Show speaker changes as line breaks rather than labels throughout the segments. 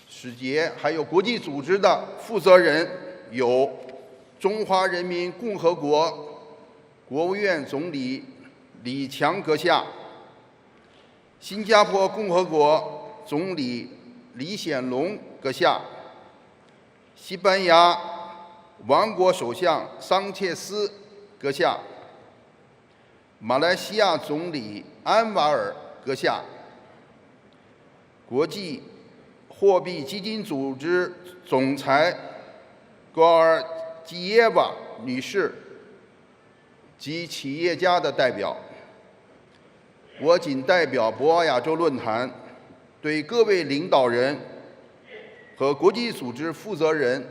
使节还有国际组织的负责人有中华人民共和国国务院总理李强阁下、新加坡共和国总理李显龙阁下、西班牙王国首相桑切斯阁下、马来西亚总理安瓦尔阁下、国际货币基金组织总裁戈尔基耶娃女士及企业家的代表，我谨代表博鳌亚洲论坛对各位领导人和国际组织负责人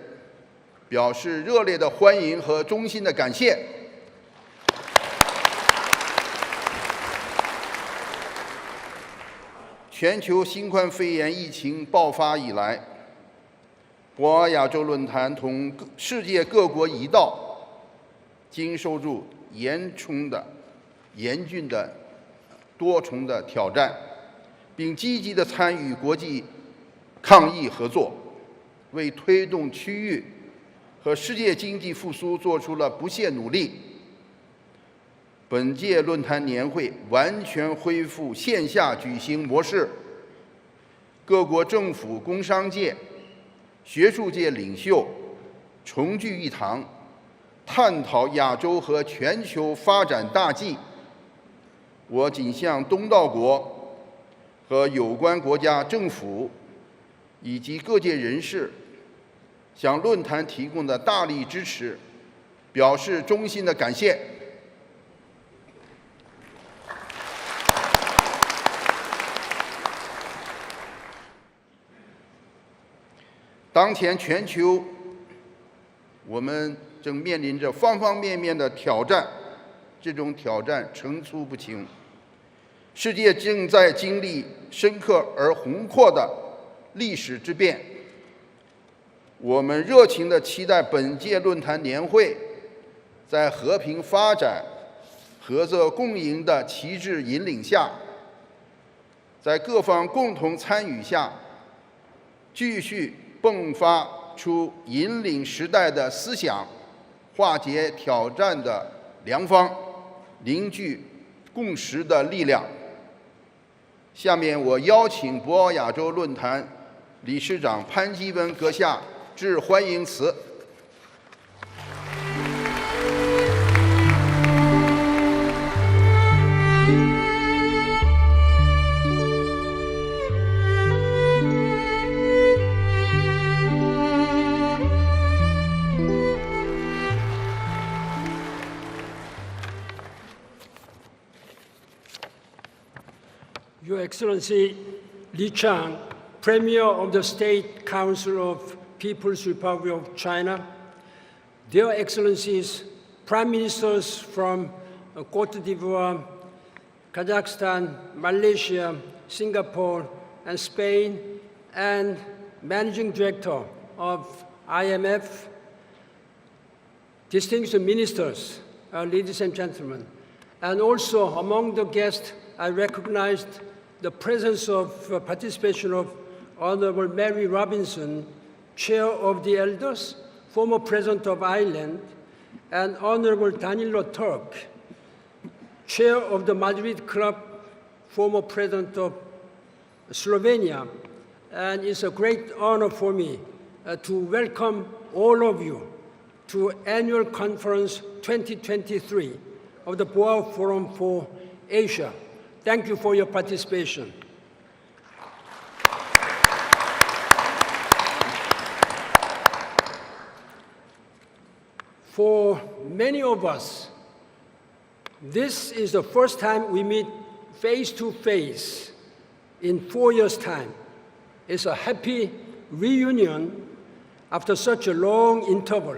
表示热烈的欢迎和衷心的感谢。全球新冠肺炎疫情爆发以来，博鳌亚洲论坛同世界各国一道，经受住严峻的多重的挑战，并积极地参与国际抗疫合作，为推动区域和世界经济复苏做出了不懈努力。本届论坛年会完全恢复线下举行模式，各国政府、工商界、学术界领袖重聚一堂，探讨亚洲和全球发展大计。我谨向东道国和有关国家政府以及各界人士向论坛提供的大力支持表示衷心的感谢。当前全球我们正面临着方方面面的挑战，这种挑战层出不穷。世界正在经历深刻而宏阔的历史之变。我们热情地期待本届论坛年会在和平发展、合作共赢的旗帜引领下，在各方共同参与下，继续迸发出引领时代的思想，化解挑战的良方，凝聚共识的力量。下面我邀请博鳌亚洲论坛理事长潘基文阁下致欢迎词。
Your Excellency Li Chang, Premier of the State Council of People's Republic of China, Dear Excellencies, Prime Ministers from Côte d'Ivoire, Kazakhstan, Malaysia, Singapore, and Spain, and Managing Director of IMF, distinguished ministers, ladies and gentlemen, and also among the guests, I recognized the presence of participation of Honorable Mary Robinson, Chair of the Elders, former President of Ireland, and Honorable Danilo Turk, Chair of the Madrid Club, former President of Slovenia. And it's a great honor for me to welcome all of you to Annual Conference 2023 of the Boao Forum for Asia. Thank you for your participation. For many of us, this is the first time we meet face-to-face in 4 years' time. It's a happy reunion after such a long interval.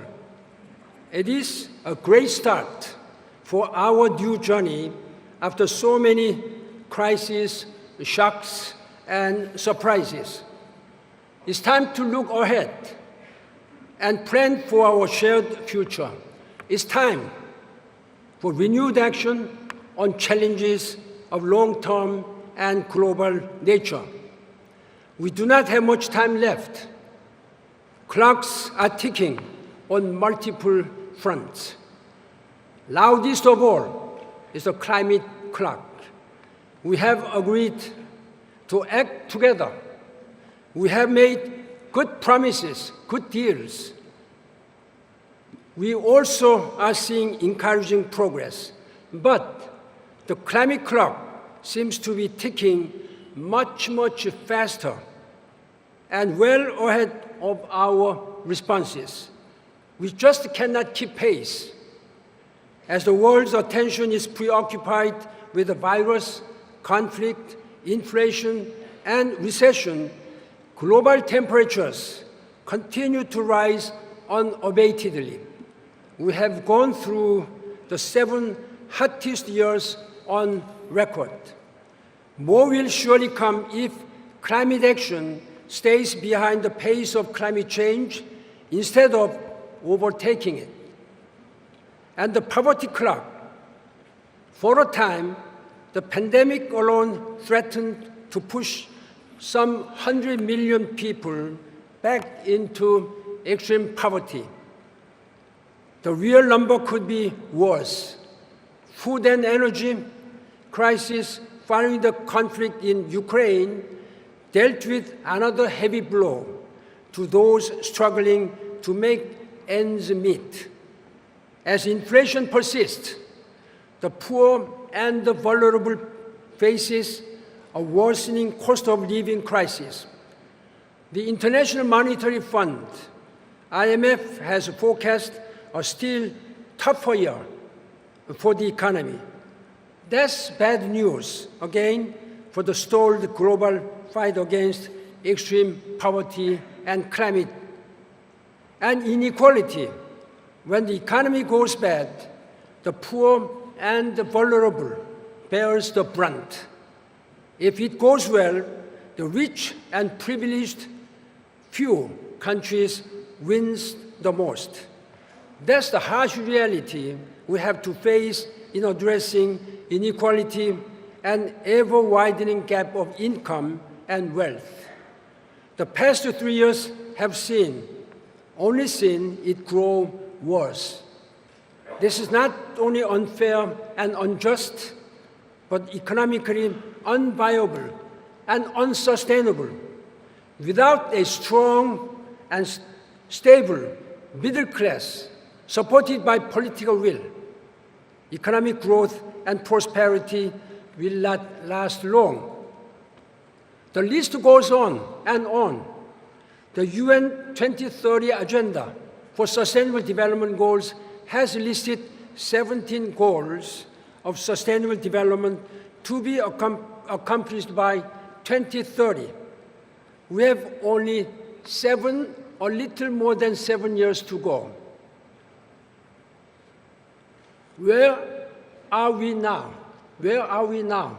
It is a great start for our new journey after so many crises, shocks, and surprises. It's time to look ahead and plan for our shared future. It's time for renewed action on challenges of long-term and global nature. We do not have much time left. Clocks are ticking on multiple fronts. Loudest of all is the climate clock. We have agreed to act together. We have made good promises, good deals. We also are seeing encouraging progress. But the climate clock seems to be ticking much, much faster and well ahead of our responses. We just cannot keep pace. As the world's attention is preoccupied with the virus, conflict, inflation, and recession, global temperatures continue to rise unabatedly. We have gone through the 7 hottest years on record. More will surely come if climate action stays behind the pace of climate change instead of overtaking it. And the poverty clock. For a time, the pandemic alone threatened to push some 100 million people back into extreme poverty. The real number could be worse. Food and energy crisis following the conflict in Ukraine dealt with another heavy blow to those struggling to make ends meet. As inflation persists, the poor and the vulnerable faces a worsening cost of living crisis. The International Monetary Fund, IMF, has forecast a still tougher year for the economy. That's bad news, again, for the stalled global fight against extreme poverty and climate and inequality. When the economy goes bad, the poor and the vulnerable bears the brunt. If it goes well, the rich and privileged few countries wins the most. That's the harsh reality we have to face in addressing inequality and ever-widening gap of income and wealth. The past 3 years have only seen it grow worse. This is not only unfair and unjust, but economically unviable and unsustainable. Without a strong and stable middle class supported by political will, economic growth and prosperity will not last long. The list goes on and on. The UN 2030 Agenda for Sustainable Development Goals has listed 17 goals of sustainable development to be accomplished by 2030. We have only a little more than 7 years to go. Where are we now? Where are we now?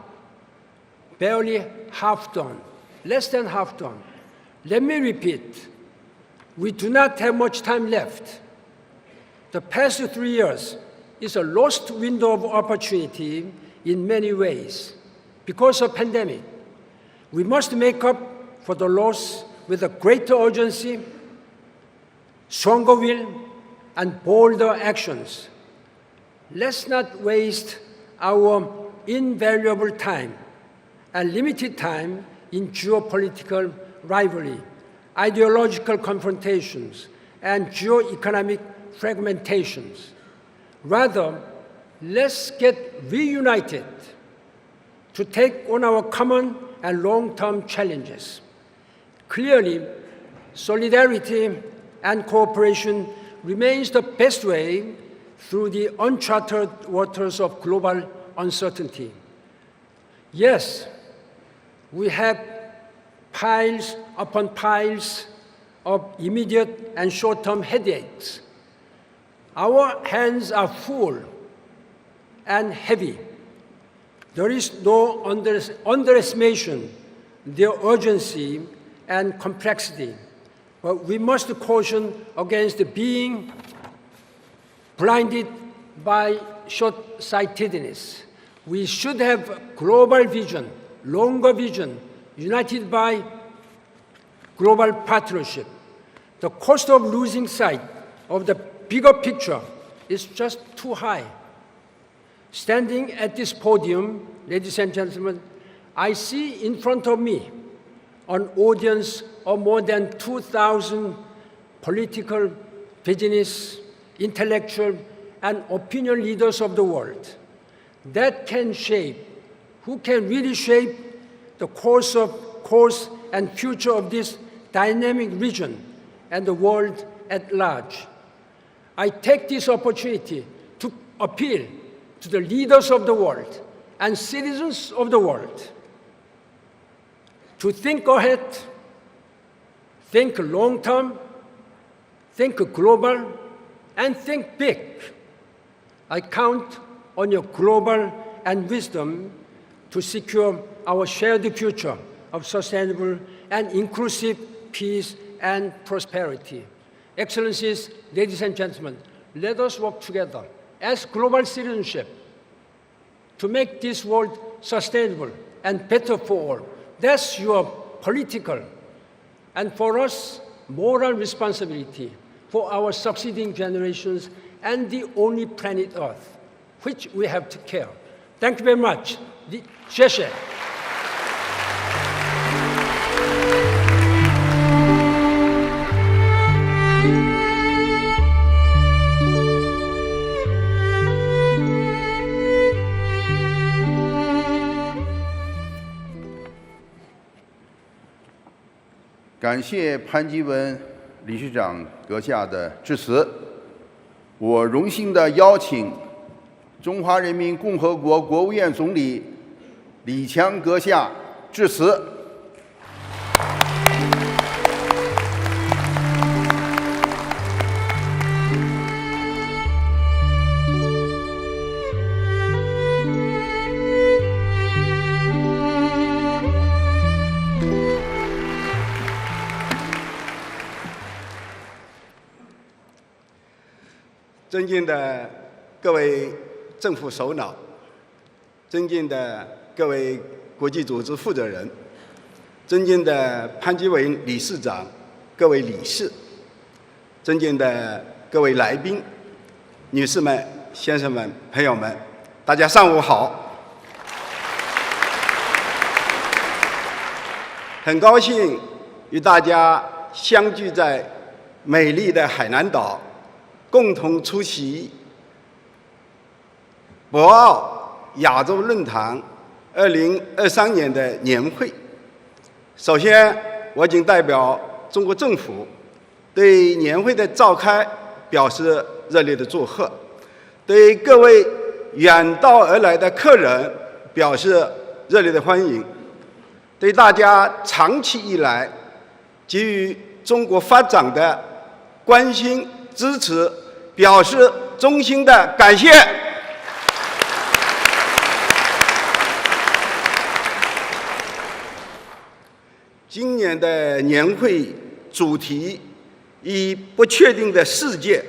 Barely half done, less than half done. Let me repeat, we do not have much time left. The past 3 years is a lost window of opportunity in many ways because of pandemic. We must make up for the loss with a greater urgency, stronger will, and bolder actions. Let's not waste our invaluable time and limited time in geopolitical rivalry, ideological confrontations, and geo-economic fragmentations. Rather, let's get reunited to take on our common and long-term challenges. Clearly, solidarity and cooperation remains the best way through the uncharted waters of global uncertainty. Yes, we have piles upon piles of immediate and short-term headaches. Our hands are full and heavy. There is no underestimation their urgency and complexity, but we must caution against being blinded by short-sightedness. We should have global vision longer vision, united by global partnership. The cost of losing sight of the bigger picture is just too high. Standing at this podium, ladies and gentlemen, I see in front of me an audience of more than 2,000 political, business, intellectual, and opinion leaders of the world that can shape, who can really shape the course and future of this dynamic region and the world at large. I take this opportunity to appeal to the leaders of the world and citizens of the world to think ahead, think long-term, think global, and think big. I count on your global and wisdom to secure our shared future of sustainable and inclusive peace and prosperity. Excellencies, ladies and gentlemen, let us work together as global citizenship to make this world sustainable and better for all. That's your political and, for us, moral responsibility for our succeeding generations and the only planet Earth, which we have to care. Thank you very much. 谢谢。
感谢潘基文理事长阁下的致辞。我荣幸地邀请中华人民共和国国务院总理李强阁下致辞。
尊敬的各位政府首脑，尊敬的各位国际组织负责人，尊敬的潘基文理事长、各位理事，尊敬的各位来宾、女士们、先生们、朋友们，大家上午好！很高兴与大家相聚在美丽的海南岛，共同出席博鳌亚洲论坛2023年的年会。首先，我谨代表中国政府对年会的召开表示热烈的祝贺，对各位远道而来的客人表示热烈的欢迎，对大家长期以来给予中国发展的关心支持表示衷心的感谢。今年的年会主题以不确定的世界，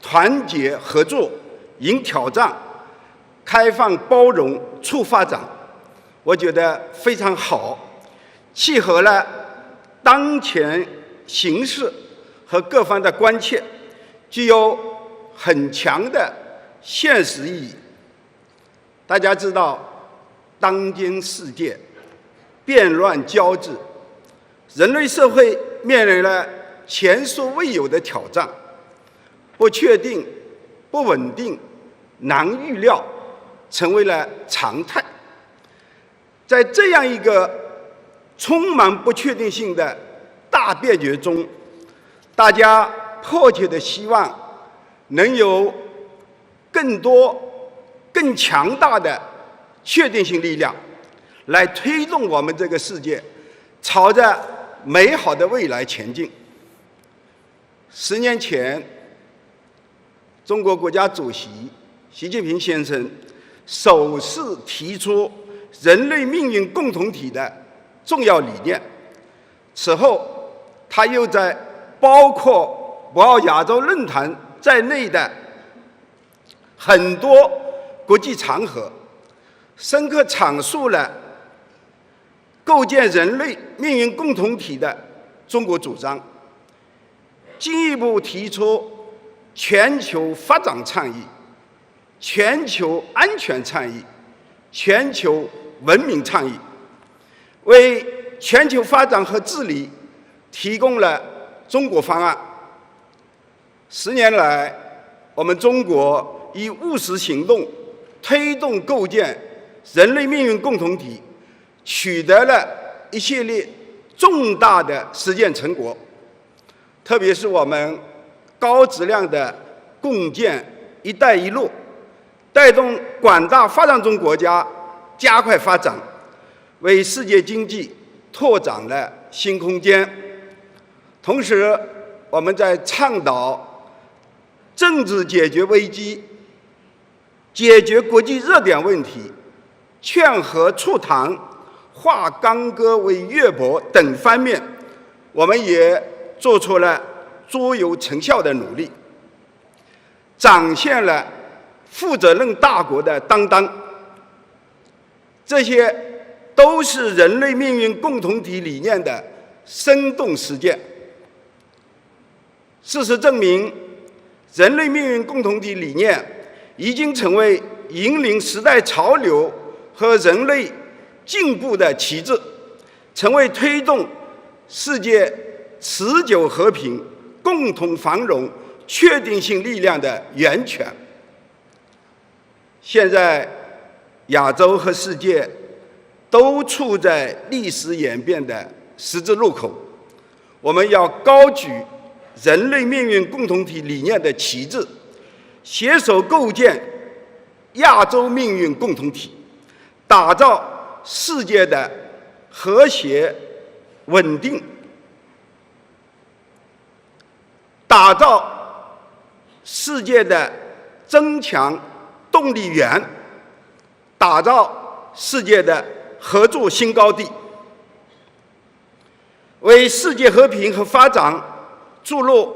团结合作，迎挑战，开放包容，促发展，我觉得非常好，契合了当前形势和各方的关切，具有很强的现实意义。大家知道，当今世界变乱交织，人类社会面临了前所未有的挑战，不确定、不稳定、难预料，成为了常态。在这样一个充满不确定性的大变局中，大家迫切地希望能有更多、更强大的确定性力量，来推动我们这个世界朝着美好的未来前进。10年前，中国国家主席习近平先生首次提出人类命运共同体的重要理念，此后他又在包括博鳌亚洲论坛在内的很多国际场合，深刻阐述了构建人类命运共同体的中国主张，进一步提出全球发展倡议、全球安全倡议、全球文明倡议，为全球发展和治理提供了中国方案。10年来，我们中国以务实行动推动构建人类命运共同体，取得了一系列重大的实践成果，特别是我们高质量的共建“一带一路”，带动广大发展中国家加快发展，为世界经济拓展了新空间。同时，我们在倡导政治解决危机、解决国际热点问题、劝和促谈、化干戈为玉帛等方面，我们也做出了卓有成效的努力，展现了负责任大国的担当。这些都是人类命运共同体理念的生动实践。事实证明，人类命运共同体理念已经成为引领时代潮流和人类进步的旗帜，成为推动世界持久和平、共同繁荣、确定性力量的源泉。现在，亚洲和世界都处在历史演变的十字路口，我们要高举人类命运共同体理念的旗帜，携手构建亚洲命运共同体，打造世界的和谐稳定，打造世界的增强动力源，打造世界的合作新高地，为世界和平和发展注入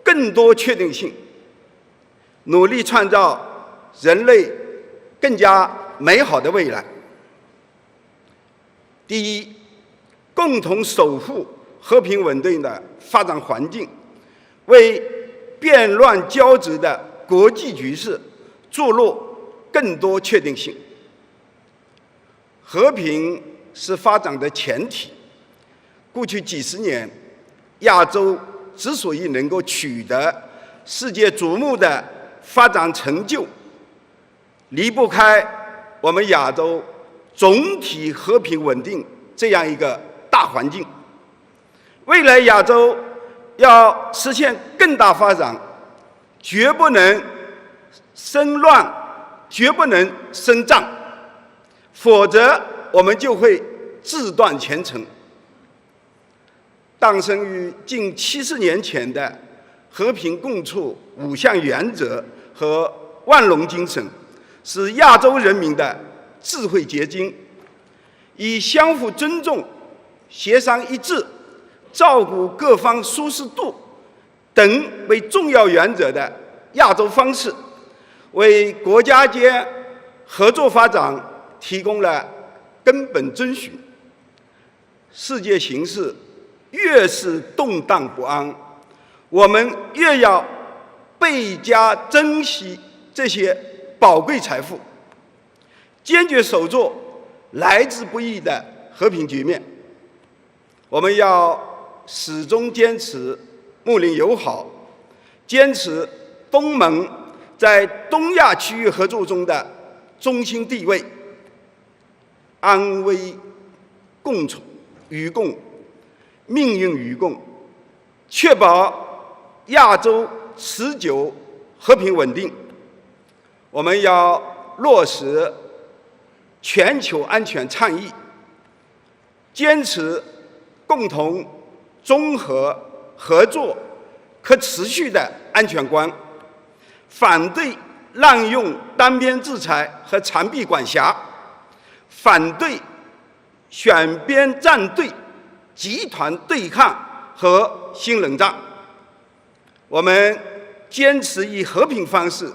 更多确定性，努力创造人类更加美好的未来。第一，共同守护和平稳定的发展环境，为变乱交织的国际局势注入更多确定性。和平是发展的前提。过去几十年，亚洲之所以能够取得世界瞩目的发展成就，离不开我们亚洲总体和平稳定这样一个大环境。未来亚洲要实现更大发展，绝不能生乱，绝不能生战，否则我们就会自断前程。诞生于近70年前的和平共处5项原则和万隆精神，是亚洲人民的智慧结晶。以相互尊重、协商一致、照顾各方舒适度等为重要原则的亚洲方式，为国家间合作发展提供了根本遵循。世界形势越是动荡不安，我们越要倍加珍惜这些宝贵财富，坚决守住来之不易的和平局面。我们要始终坚持睦邻友好，坚持东盟在东亚区域合作中的中心地位，安危共处与共，命运与共，确保亚洲持久和平稳定。我们要落实全球安全倡议，坚持共同、综合、合作、可持续的安全观，反对滥用单边制裁和长臂管辖，反对选边站队、集团对抗和新冷战。我们坚持以和平方式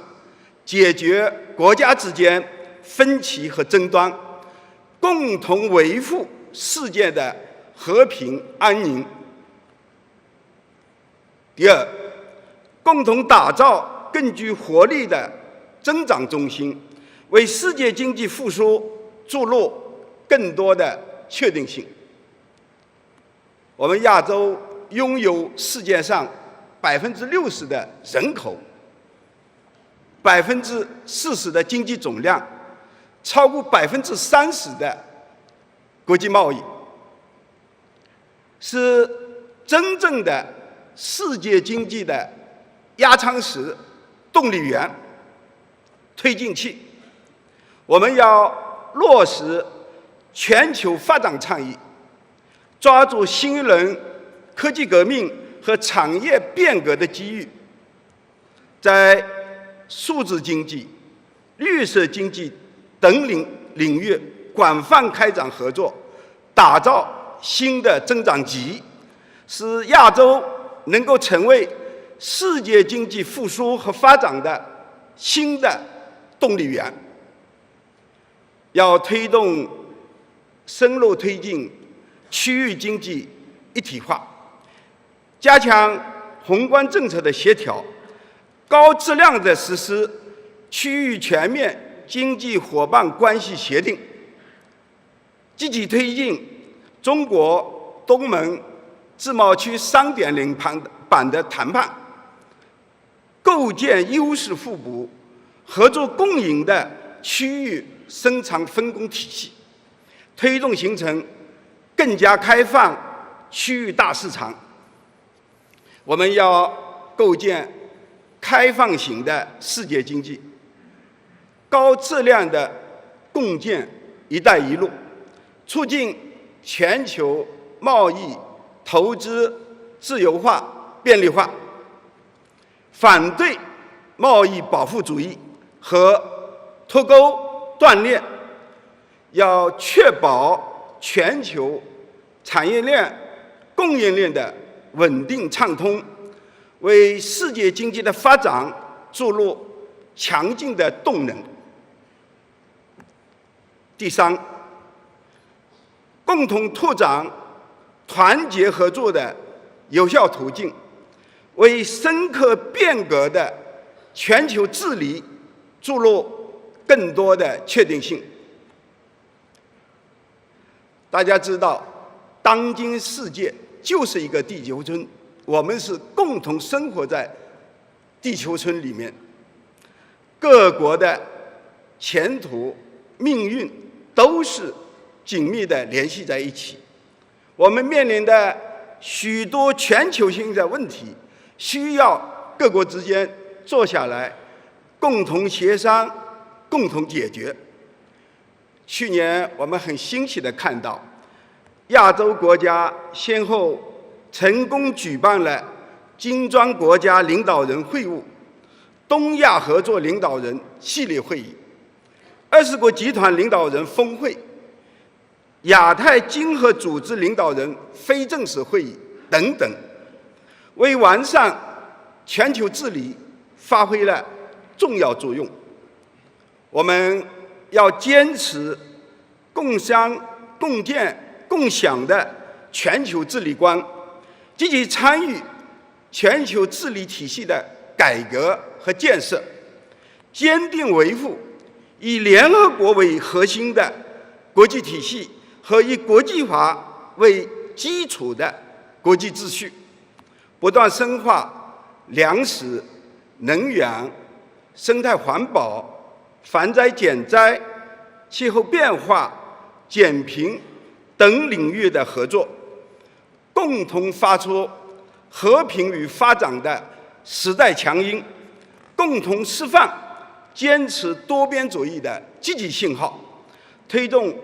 解决国家之间分歧和争端，共同维护世界的和平安宁。第二，共同打造更具活力的增长中心，为世界经济复苏注入更多的确定性。我们亚洲拥有世界上60%的人口，40%的经济总量，超过30%的国际贸易，是真正的世界经济的压舱石、动力源、推进器。我们要落实全球发展倡议，抓住新一轮科技革命和产业变革的机遇，在数字经济、绿色经济等领域广泛开展合作，打造新的增长极，使亚洲能够成为世界经济复苏和发展的新的动力源。要深入推进区域经济一体化，加强宏观政策的协调，高质量地实施区域全面经济伙伴关系协定，积极推进中国东盟自贸区3.0版的谈判，构建优势互补、合作共赢的区域生产分工体系，推动形成更加开放区域大市场。我们要构建开放型的世界经济，高质量的共建“一带一路”，促进全球贸易、投资自由化、便利化，反对贸易保护主义和脱钩断链，要确保全球产业链、供应链的稳定畅通，为世界经济的发展注入强劲的动能。第三，共同拓展团结合作的有效途径，为深刻变革的全球治理注入更多的确定性。大家知道，当今世界就是一个地球村，我们是共同生活在地球村里面，各国的前途、命运都是紧密地联系在一起。我们面临的许多全球性的问题，需要各国之间坐下来共同协商、共同解决。去年我们很欣喜地看到，亚洲国家先后成功举办了金砖国家领导人会晤、东亚合作领导人系列会议、20国集团领导人峰会、亚太经合组织领导人非正式会议等等，为完善全球治理发挥了重要作用。我们要坚持共商、共建、共享的全球治理观，积极参与全球治理体系的改革和建设，坚定维护以联合国为核心的国际体系和以国际法为基础的国际秩序，不断深化粮食、能源、生态环保、防灾减灾、气候变化、减贫等领域的合作，共同发出和平与发展的时代强音，共同释放坚持多边主义的积极信号，推动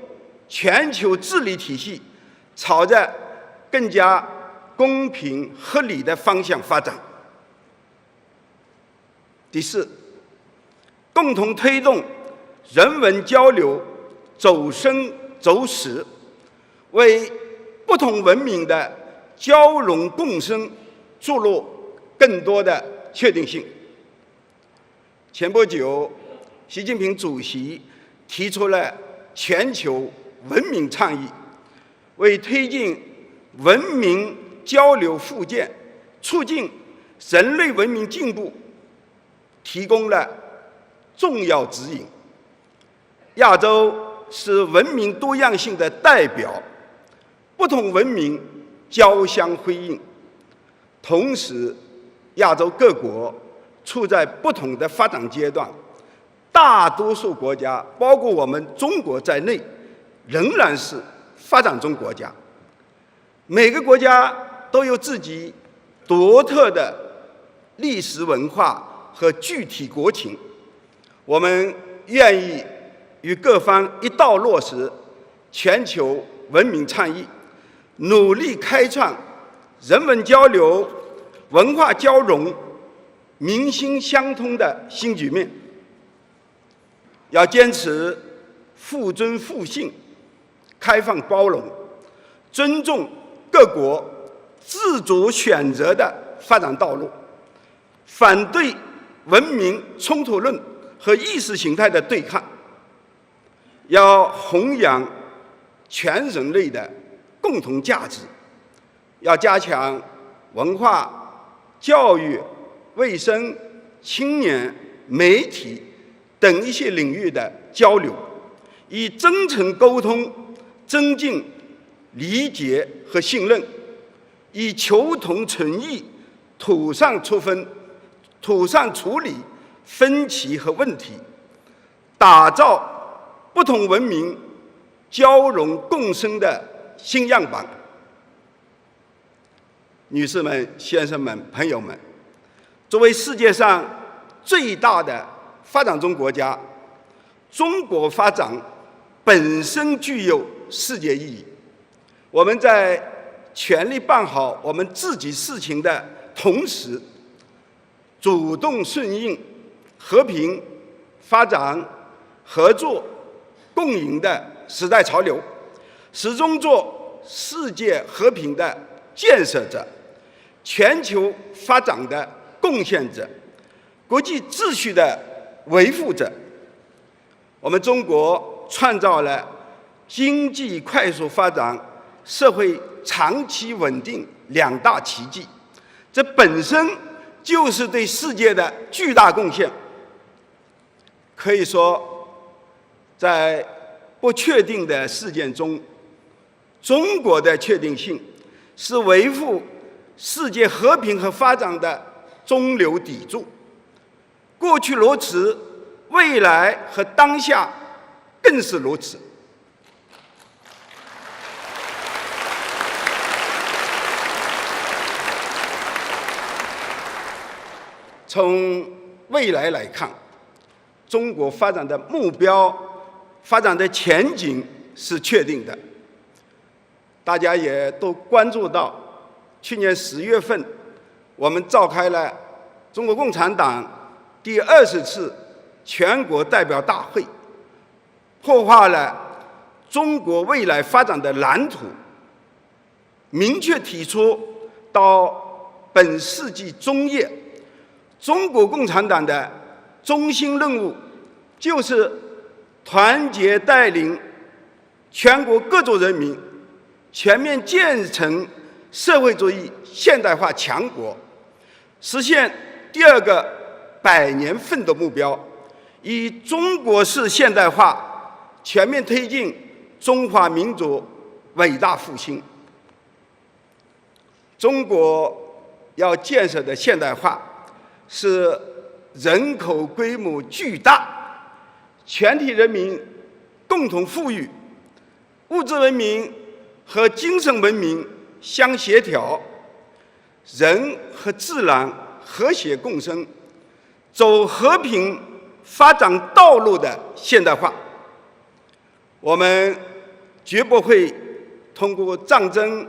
全球治理体系朝着更加公平合理的方向发展。第四，共同推动人文交流走深走实，为不同文明的交融共生注入更多的确定性。前不久，习近平主席提出了全球文明倡议，为推进文明交流互鉴、促进人类文明进步提供了重要指引。亚洲是文明多样性的代表，不同文明交相辉映。同时，亚洲各国处在不同的发展阶段，大多数国家，包括我们中国在内，仍然是发展中国家。每个国家都有自己独特的历史文化和具体国情。我们愿意与各方一道落实全球文明倡议，努力开创人文交流、文化交融、民心相通的新局面。要坚持互尊互信、开放包容，尊重各国自主选择的发展道路，反对文明冲突论和意识形态的对抗，要弘扬全人类的共同价值，要加强文化、教育、卫生、青年、媒体等一些领域的交流，以真诚沟通增进理解和信任，以求同存异妥善处理分歧和问题，打造不同文明交融共生的新样板。女士们、先生们、朋友们，作为世界上最大的发展中国家，中国发展本身具有世界意义。我们在全力办好我们自己事情的同时，主动顺应和平、发展、合作、共赢的时代潮流，始终做世界和平的建设者、全球发展的贡献者、国际秩序的维护者。我们中国创造了经济快速发展、社会长期稳定两大奇迹，这本身就是对世界的巨大贡献。可以说，在不确定的事件中，中国的确定性是维护世界和平和发展的中流砥柱。过去如此，未来和当下更是如此。从未来来看，中国发展的目标、发展的前景是确定的。大家也都关注到，去年10月份，我们召开了中国共产党第20次全国代表大会，破画了中国未来发展的蓝图，明确提出到本世纪中叶，中国共产党的中心任务就是团结带领全国各族人民全面建成社会主义现代化强国，实现第2个100年奋斗目标，以中国式现代化全面推进中华民族伟大复兴。中国要建设的现代化是人口规模巨大，全体人民共同富裕，物质文明和精神文明相协调，人和自然和谐共生，走和平发展道路的现代化。我们绝不会通过战争、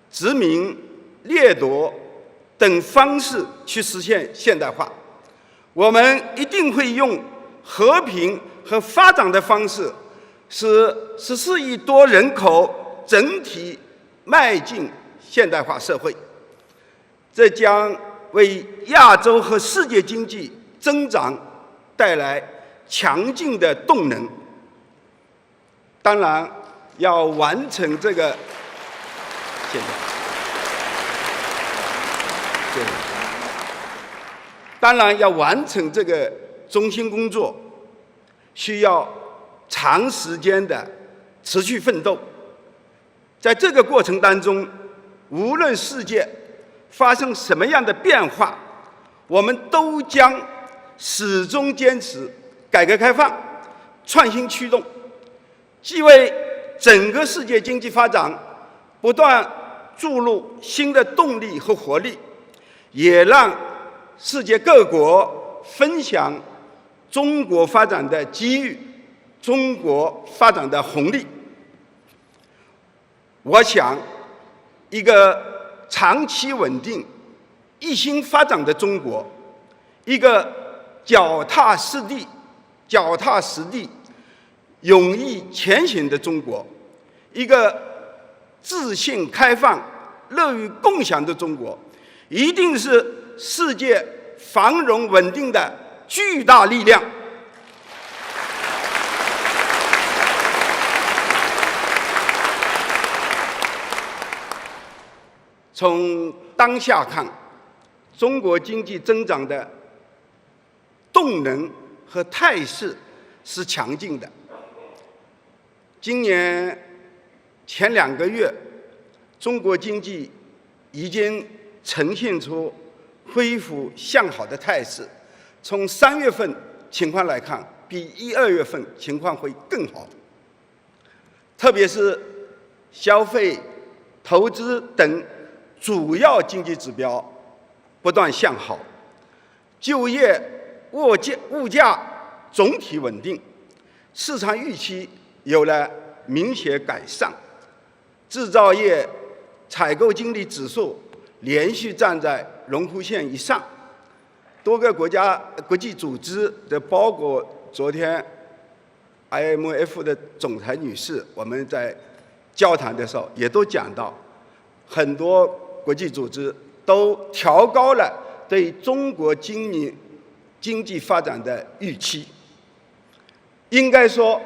殖民、掠夺等方式去实现现代化，我们一定会用和平和发展的方式，使14亿多人口整体迈进现代化社会。这将为亚洲和世界经济增长带来强劲的动能。当然，要完成这个谢谢。对。当然，要完成这个中心工作，需要长时间的持续奋斗。在这个过程当中，无论世界发生什么样的变化，我们都将始终坚持改革开放、创新驱动，既为整个世界经济发展不断注入新的动力和活力，也让世界各国分享中国发展的机遇、中国发展的红利。我想，一个长期稳定、一心发展的中国，一个脚踏实地、勇毅前行的中国，一个自信开放、乐于共享的中国，一定是世界繁荣稳定的巨大力量。从当下看，中国经济增长的动能和态势是强劲的。今年前2个月，中国经济已经呈现出恢复向好的态势。从3月份情况来看，比1、2月份情况会更好。特别是消费、投资等主要经济指标不断向好，就业、物价总体稳定，市场预期有了明显改善，制造业采购经理指数连续站在荣枯线以上。多个国际组织的，包括昨天 IMF 的总裁女士，我们在交谈的时候也都讲到，很多国际组织都调高了对中国经济发展的预期。应该说，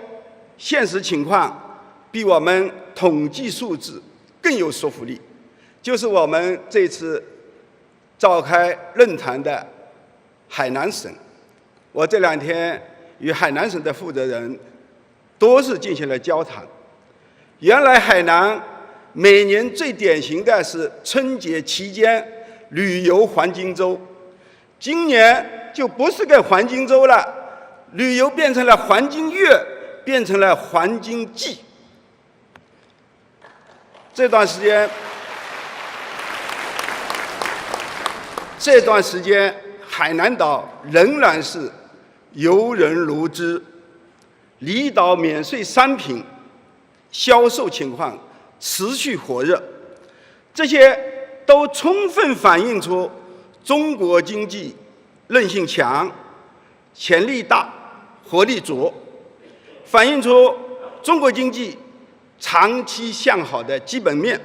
现实情况比我们统计数字更有说服力。就是我们这次召开论坛的海南省，我这2天与海南省的负责人多次进行了交谈。原来海南每年最典型的是春节期间旅游黄金周，今年就不是个黄金周了，旅游变成了黄金月，变成了黄金季。这段时间，海南岛仍然是游人如织，离岛免税商品销售情况持续火热，这些都充分反映出中国经济韧性强、潜力大、活力足，反映出中国经济长期向好的基本面，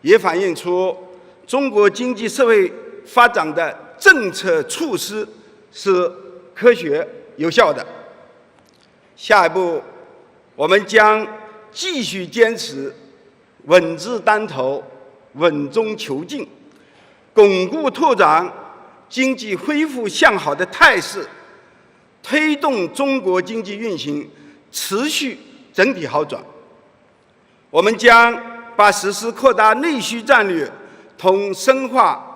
也反映出中国经济社会发展的政策措施是科学有效的。下一步，我们将继续坚持稳字当头、稳中求进，巩固拓展经济恢复向好的态势，推动中国经济运行持续整体好转。我们将把实施扩大内需战略同深化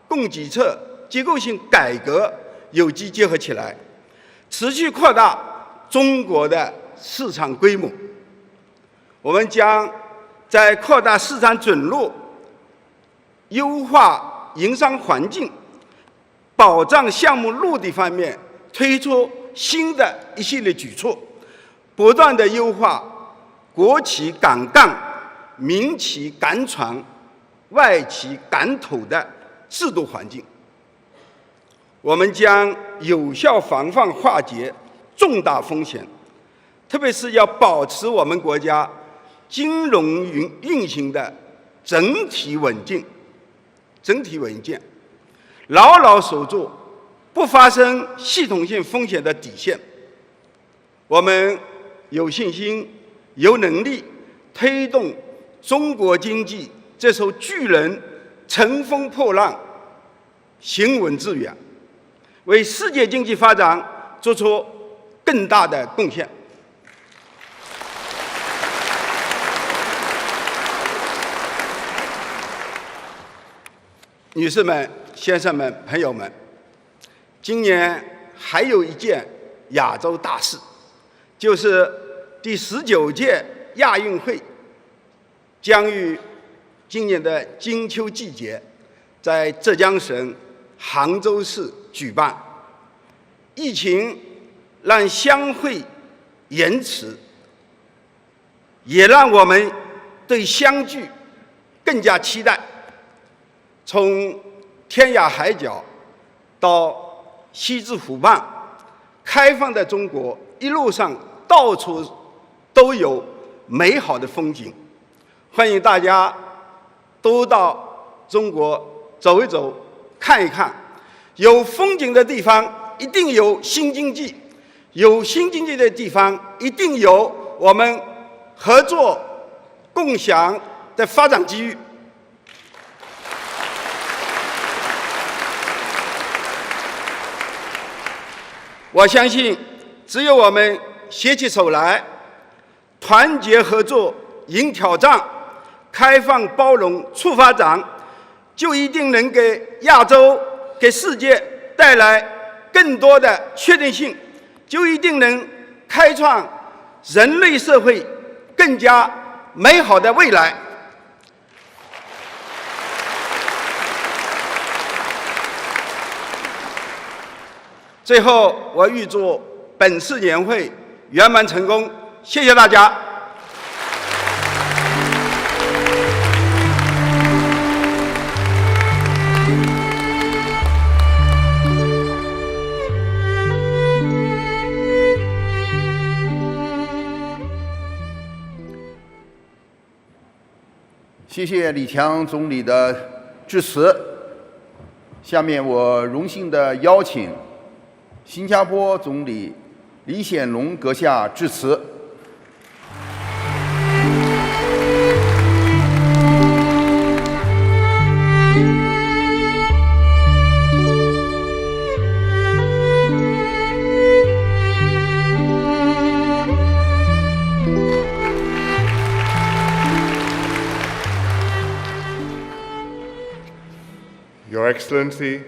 供给侧结构性改革有机结合起来，持续扩大中国的市场规模。我们将在扩大市场准入、优化营商环境、保障项目落地方面推出新的一系列举措，不断地优化国企赶杠、民企赶闯、外企赶土的制度环境。我们将有效防范化解重大风险，特别是要保持我们国家金融运行的整体稳健，牢牢守住不发生系统性风险的底线。我们有信心、有能力推动中国经济这艘巨人乘风破浪，行稳致远，为世界经济发展做出更大的贡献。女士们、先生们、朋友们，今年还有一件亚洲大事，就是第19届亚运会将于今年的金秋季节在浙江省杭州市举办。疫情让相会延迟，也让我们对相聚更加期待。从天涯海角到西至湖畔，开放的中国一路上到处都有美好的风景，欢迎大家都到中国走一走、看一看。有风景的地方一定有新经济，有新经济的地方一定有我们合作共享的发展机遇。我相信，只有我们携起手来，团结合作，迎挑战，开放包容，促发展，就一定能给亚洲、给世界带来更多的确定性，就一定能开创人类社会更加美好的未来。最后，我预祝本次年会圆满成功，谢谢大家。
谢谢李强总理的致辞。下面我荣幸地邀请新加坡总理李显龙阁下致辞。
Your Excellency,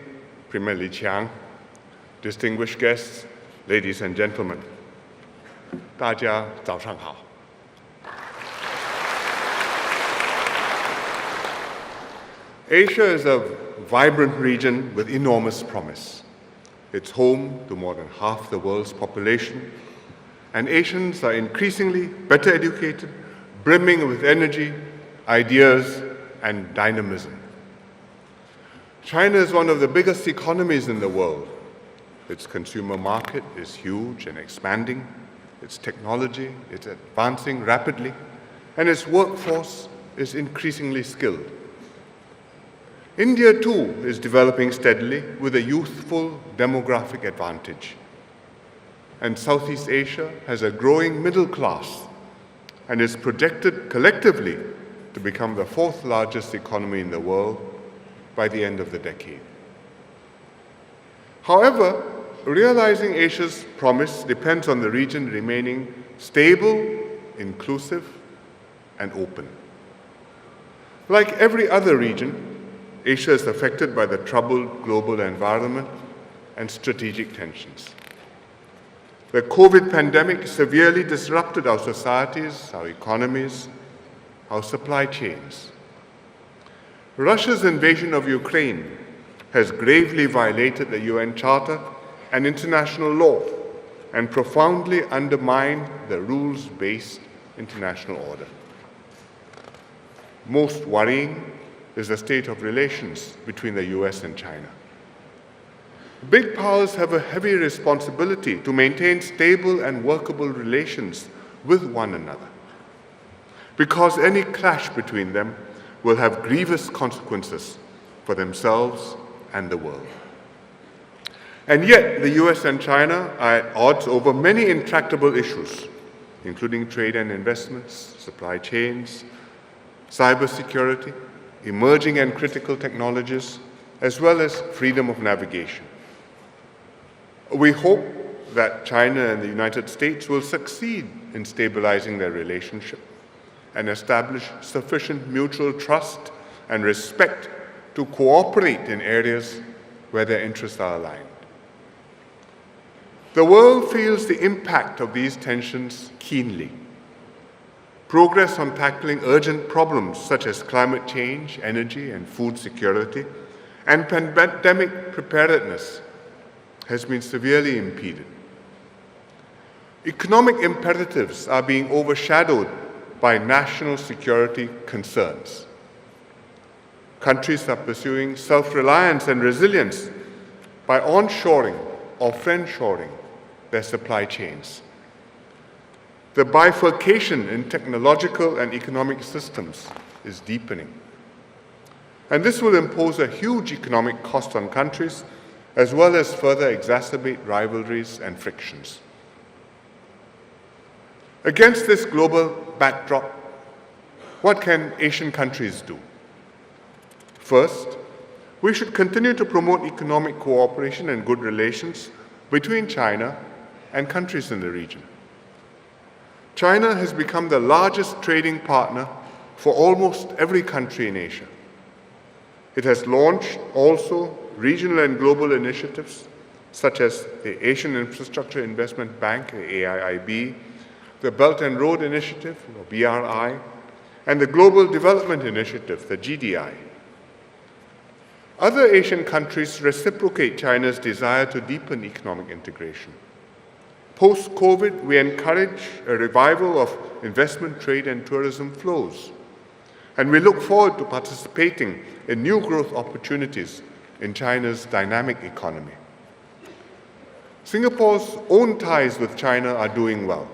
Premier Li Qiang, distinguished guests, ladies and gentlemen, 大家早上好。Asia is a vibrant region with enormous promise. It's home to more than half the world's population, and Asians are increasingly better educated, brimming with energy, ideas, and dynamism. China is one of the biggest economies in the world. Its consumer market is huge and expanding. Its technology is advancing rapidly, and its workforce is increasingly skilled. India, too, is developing steadily with a youthful demographic advantage. And Southeast Asia has a growing middle class and is projected collectively to become the fourth largest economy in the world by the end of the decade. However, realizing Asia's promise depends on the region remaining stable, inclusive, and open. Like every other region, Asia is affected by the troubled global environment and strategic tensions. The COVID pandemic severely disrupted our societies, our economies, our supply chains. Russia's invasion of Ukraine has gravely violated the UN Charter and international law and profoundly undermined the rules-based international order. Most worrying is the state of relations between the US and China. Big powers have a heavy responsibility to maintain stable and workable relations with one another, because any clash between them will have grievous consequences for themselves and the world. And yet, the US and China are at odds over many intractable issues, including trade and investments, supply chains, cybersecurity, emerging and critical technologies, as well as freedom of navigation. We hope that China and the United States will succeed in stabilizing their relationship and establish sufficient mutual trust and respect to cooperate in areas where their interests are aligned. The world feels the impact of these tensions keenly. Progress on tackling urgent problems such as climate change, energy and food security, and pandemic preparedness has been severely impeded. Economic imperatives are being overshadowed by national security concerns. Countries are pursuing self-reliance and resilience by onshoring or friendshoring their supply chains. The bifurcation in technological and economic systems is deepening. And this will impose a huge economic cost on countries, as well as further exacerbate rivalries and frictions. Against this global backdrop, what can Asian countries do? First, we should continue to promote economic cooperation and good relations between China and countries in the region. China has become the largest trading partner for almost every country in Asia. It has launched also regional and global initiatives such as the Asian Infrastructure Investment Bank, the AIIB, the Belt and Road Initiative, or BRI, and the Global Development Initiative, the GDI. Other Asian countries reciprocate China's desire to deepen economic integration. Post-COVID, we encourage a revival of investment, trade, and tourism flows. And we look forward to participating in new growth opportunities in China's dynamic economy. Singapore's own ties with China are doing well.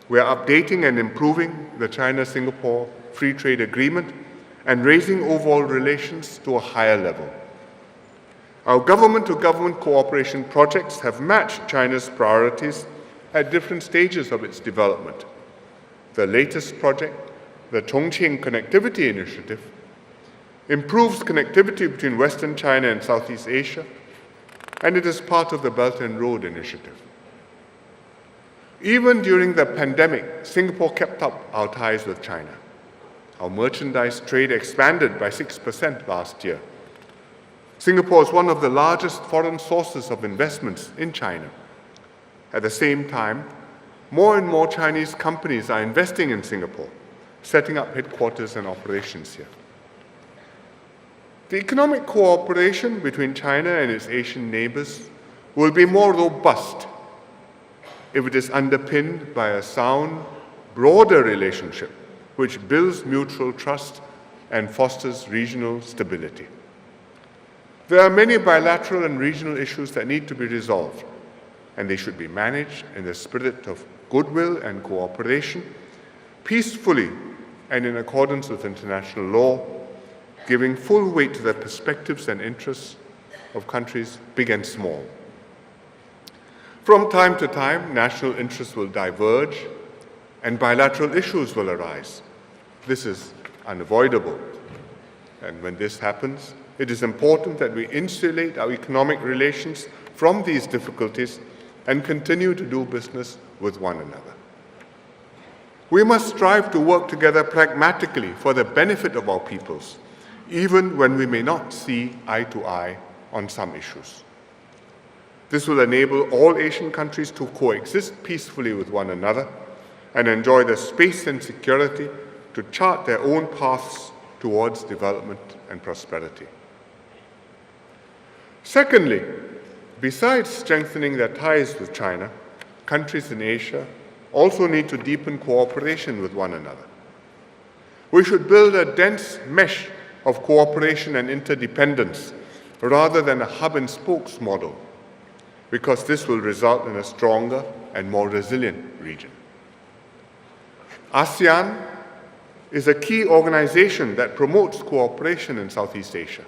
We are updating and improving the China-Singapore Free Trade Agreement and raising overall relations to a higher level. Our government-to-government cooperation projects have matched China's priorities at different stages of its development. The latest project, the Chongqing Connectivity Initiative, improves connectivity between Western China and Southeast Asia, and it is part of the Belt and Road Initiative. Even during the pandemic, Singapore kept up our ties with China. Our merchandise trade expanded by 6% last year. Singapore is one of the largest foreign sources of investments in China. At the same time, more and more Chinese companies are investing in Singapore, setting up headquarters and operations here. The economic cooperation between China and its Asian neighbors will be more robust if it is underpinned by a sound, broader relationship which builds mutual trust and fosters regional stability. There are many bilateral and regional issues that need to be resolved, and they should be managed in the spirit of goodwill and cooperation, peacefully and in accordance with international law, giving full weight to the perspectives and interests of countries big and small. From time to time, national interests will diverge and bilateral issues will arise. This is unavoidable. And when this happens, it is important that we insulate our economic relations from these difficulties and continue to do business with one another. We must strive to work together pragmatically for the benefit of our peoples, even when we may not see eye to eye on some issues. This will enable all Asian countries to coexist peacefully with one another and enjoy the space and security to chart their own paths towards development and prosperity. Secondly, besides strengthening their ties with China, countries in Asia also need to deepen cooperation with one another. We should build a dense mesh of cooperation and interdependence rather than a hub and spokes model, because this will result in a stronger and more resilient region. ASEAN is a key organization that promotes cooperation in Southeast Asia.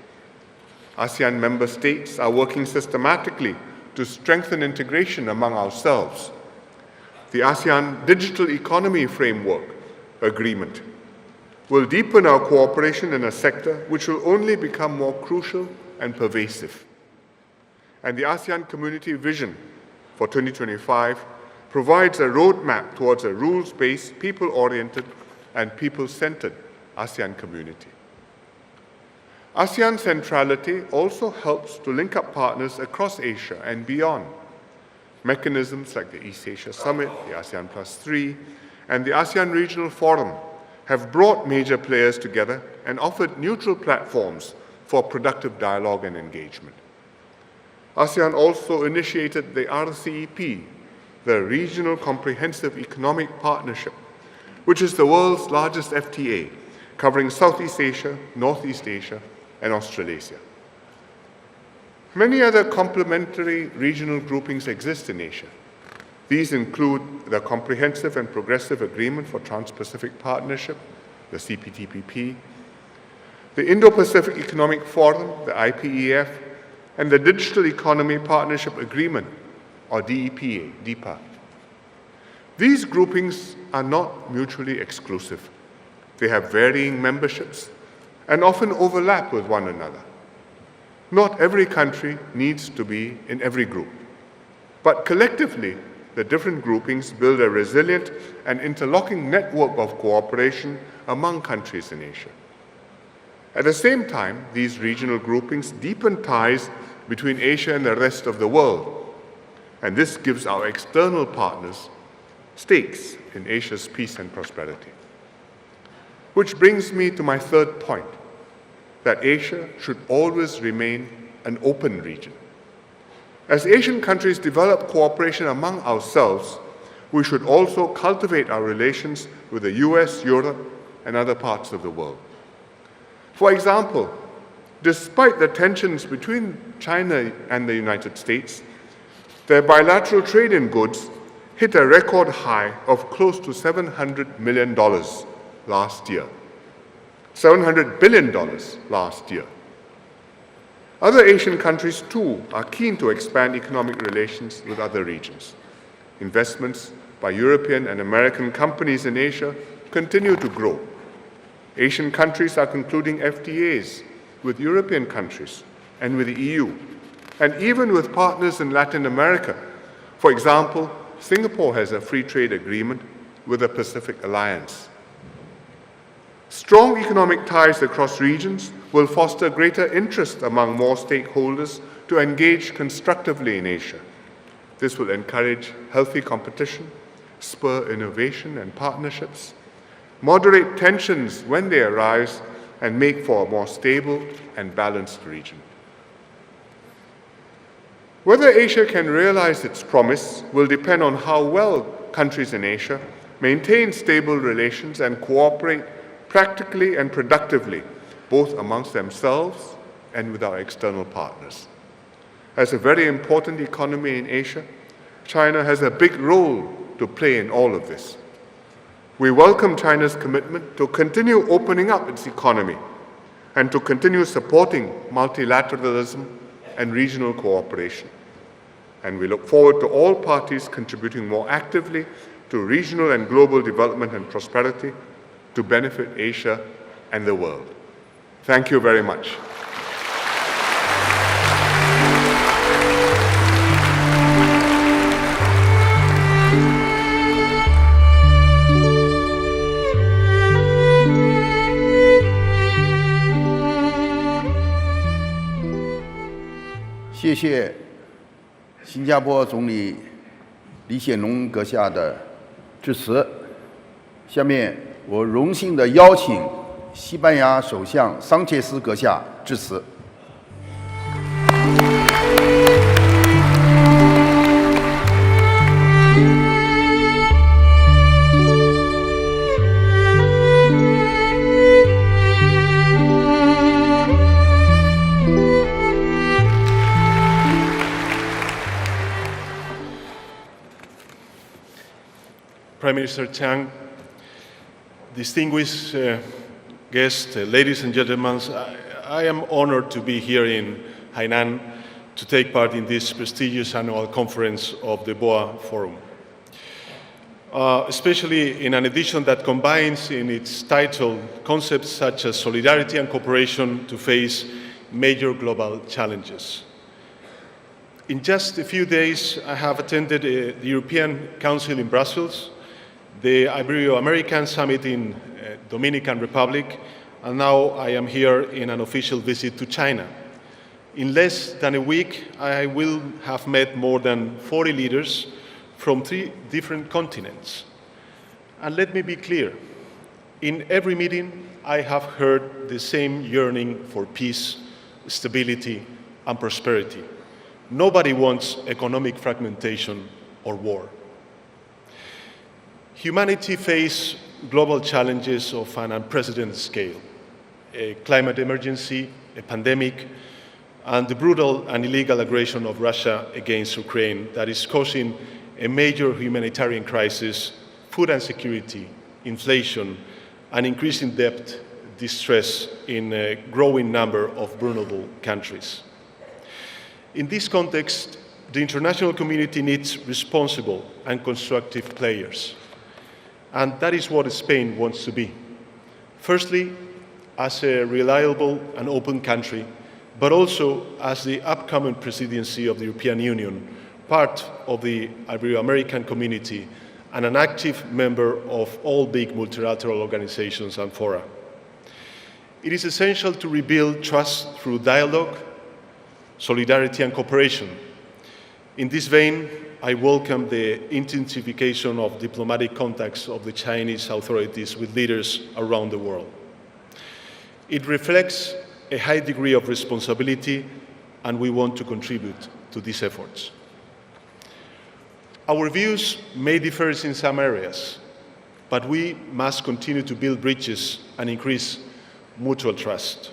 ASEAN member states are working systematically to strengthen integration among ourselves. The ASEAN Digital Economy Framework Agreement will deepen our cooperation in a sector which will only become more crucial and pervasive. And the ASEAN Community Vision for 2025 provides a roadmap towards a rules-based, people-oriented, and people-centered ASEAN community. ASEAN centrality also helps to link up partners across Asia and beyond. Mechanisms like the East Asia Summit, the ASEAN +3, and the ASEAN Regional Forum have brought major players together and offered neutral platforms for productive dialogue and engagement. ASEAN also initiated the RCEP, the Regional Comprehensive Economic Partnership, which is the world's largest FTA, covering Southeast Asia, Northeast Asia, and Australasia. Many other complementary regional groupings exist in Asia. These include the Comprehensive and Progressive Agreement for Trans-Pacific Partnership, the CPTPP, the Indo-Pacific Economic Forum, the IPEF, and the Digital Economy Partnership Agreement, or DEPA. These groupings are not mutually exclusive. They have varying memberships and often overlap with one another. Not every country needs to be in every group, but collectively, the different groupings build a resilient and interlocking network of cooperation among countries in Asia. At the same time, these regional groupings deepen ties between Asia and the rest of the world, and this gives our external partners stakes in Asia's peace and prosperity. Which brings me to my third point, that Asia should always remain an open region. As Asian countries develop cooperation among ourselves, we should also cultivate our relations with the US, Europe, and other parts of the world. For example, despite the tensions between China and the United States, their bilateral trade in goods hit a record high of close to $700 million last year. $700 billion last year. Other Asian countries, too, are keen to expand economic relations with other regions. Investments by European and American companies in Asia continue to grow. Asian countries are concluding FTAs with European countries and with the EU, and even with partners in Latin America. For example, Singapore has a free trade agreement with the Pacific Alliance. Strong economic ties across regions will foster greater interest among more stakeholders to engage constructively in Asia. This will encourage healthy competition, spur innovation and partnerships, moderate tensions when they arise, and make for a more stable and balanced region. Whether Asia can realize its promise will depend on how well countries in Asia maintain stable relations and cooperate practically and productively, both amongst themselves and with our external partners. As a very important economy in Asia, China has a big role to play in all of this. We welcome China's commitment to continue opening up its economy and to continue supporting multilateralism and regional cooperation. And we look forward to all parties contributing more actively to regional and global development and prosperity to benefit Asia and the world. Thank you very much.
谢谢新加坡总理李显龙阁下的致辞。下面我荣幸地邀请西班牙首相桑切斯阁下致辞。
Prime Minister Chiang, distinguished guests, ladies and gentlemen, I am honored to be here in Hainan to take part in this prestigious annual conference of the BOA Forum. especially in an edition that combines in its title concepts such as solidarity and cooperation to face major global challenges. In just a few days, I have attended the European Council in Brussels, the Ibero-American Summit in Dominican Republic, and now I am here in an official visit to China. In less than a week, I will have met more than 40 leaders from 3 different continents. And let me be clear, in every meeting, I have heard the same yearning for peace, stability, and prosperity. Nobody wants economic fragmentation or war. Humanity faces global challenges of an unprecedented scale: a climate emergency, a pandemic, and the brutal and illegal aggression of Russia against Ukraine that is causing a major humanitarian crisis, food insecurity, inflation, and increasing debt distress in a growing number of vulnerable countries. In this context, the international community needs responsible and constructive players. And that is what Spain wants to be. Firstly, as a reliable and open country, but also as the upcoming presidency of the European Union, part of the Ibero-American community, and an active member of all big multilateral organizations and fora. It is essential to rebuild trust through dialogue, solidarity, and cooperation. In this vein, I welcome the intensification of diplomatic contacts of the Chinese authorities with leaders around the world. It reflects a high degree of responsibility, and we want to contribute to these efforts. Our views may differ in some areas, but we must continue to build bridges and increase mutual trust.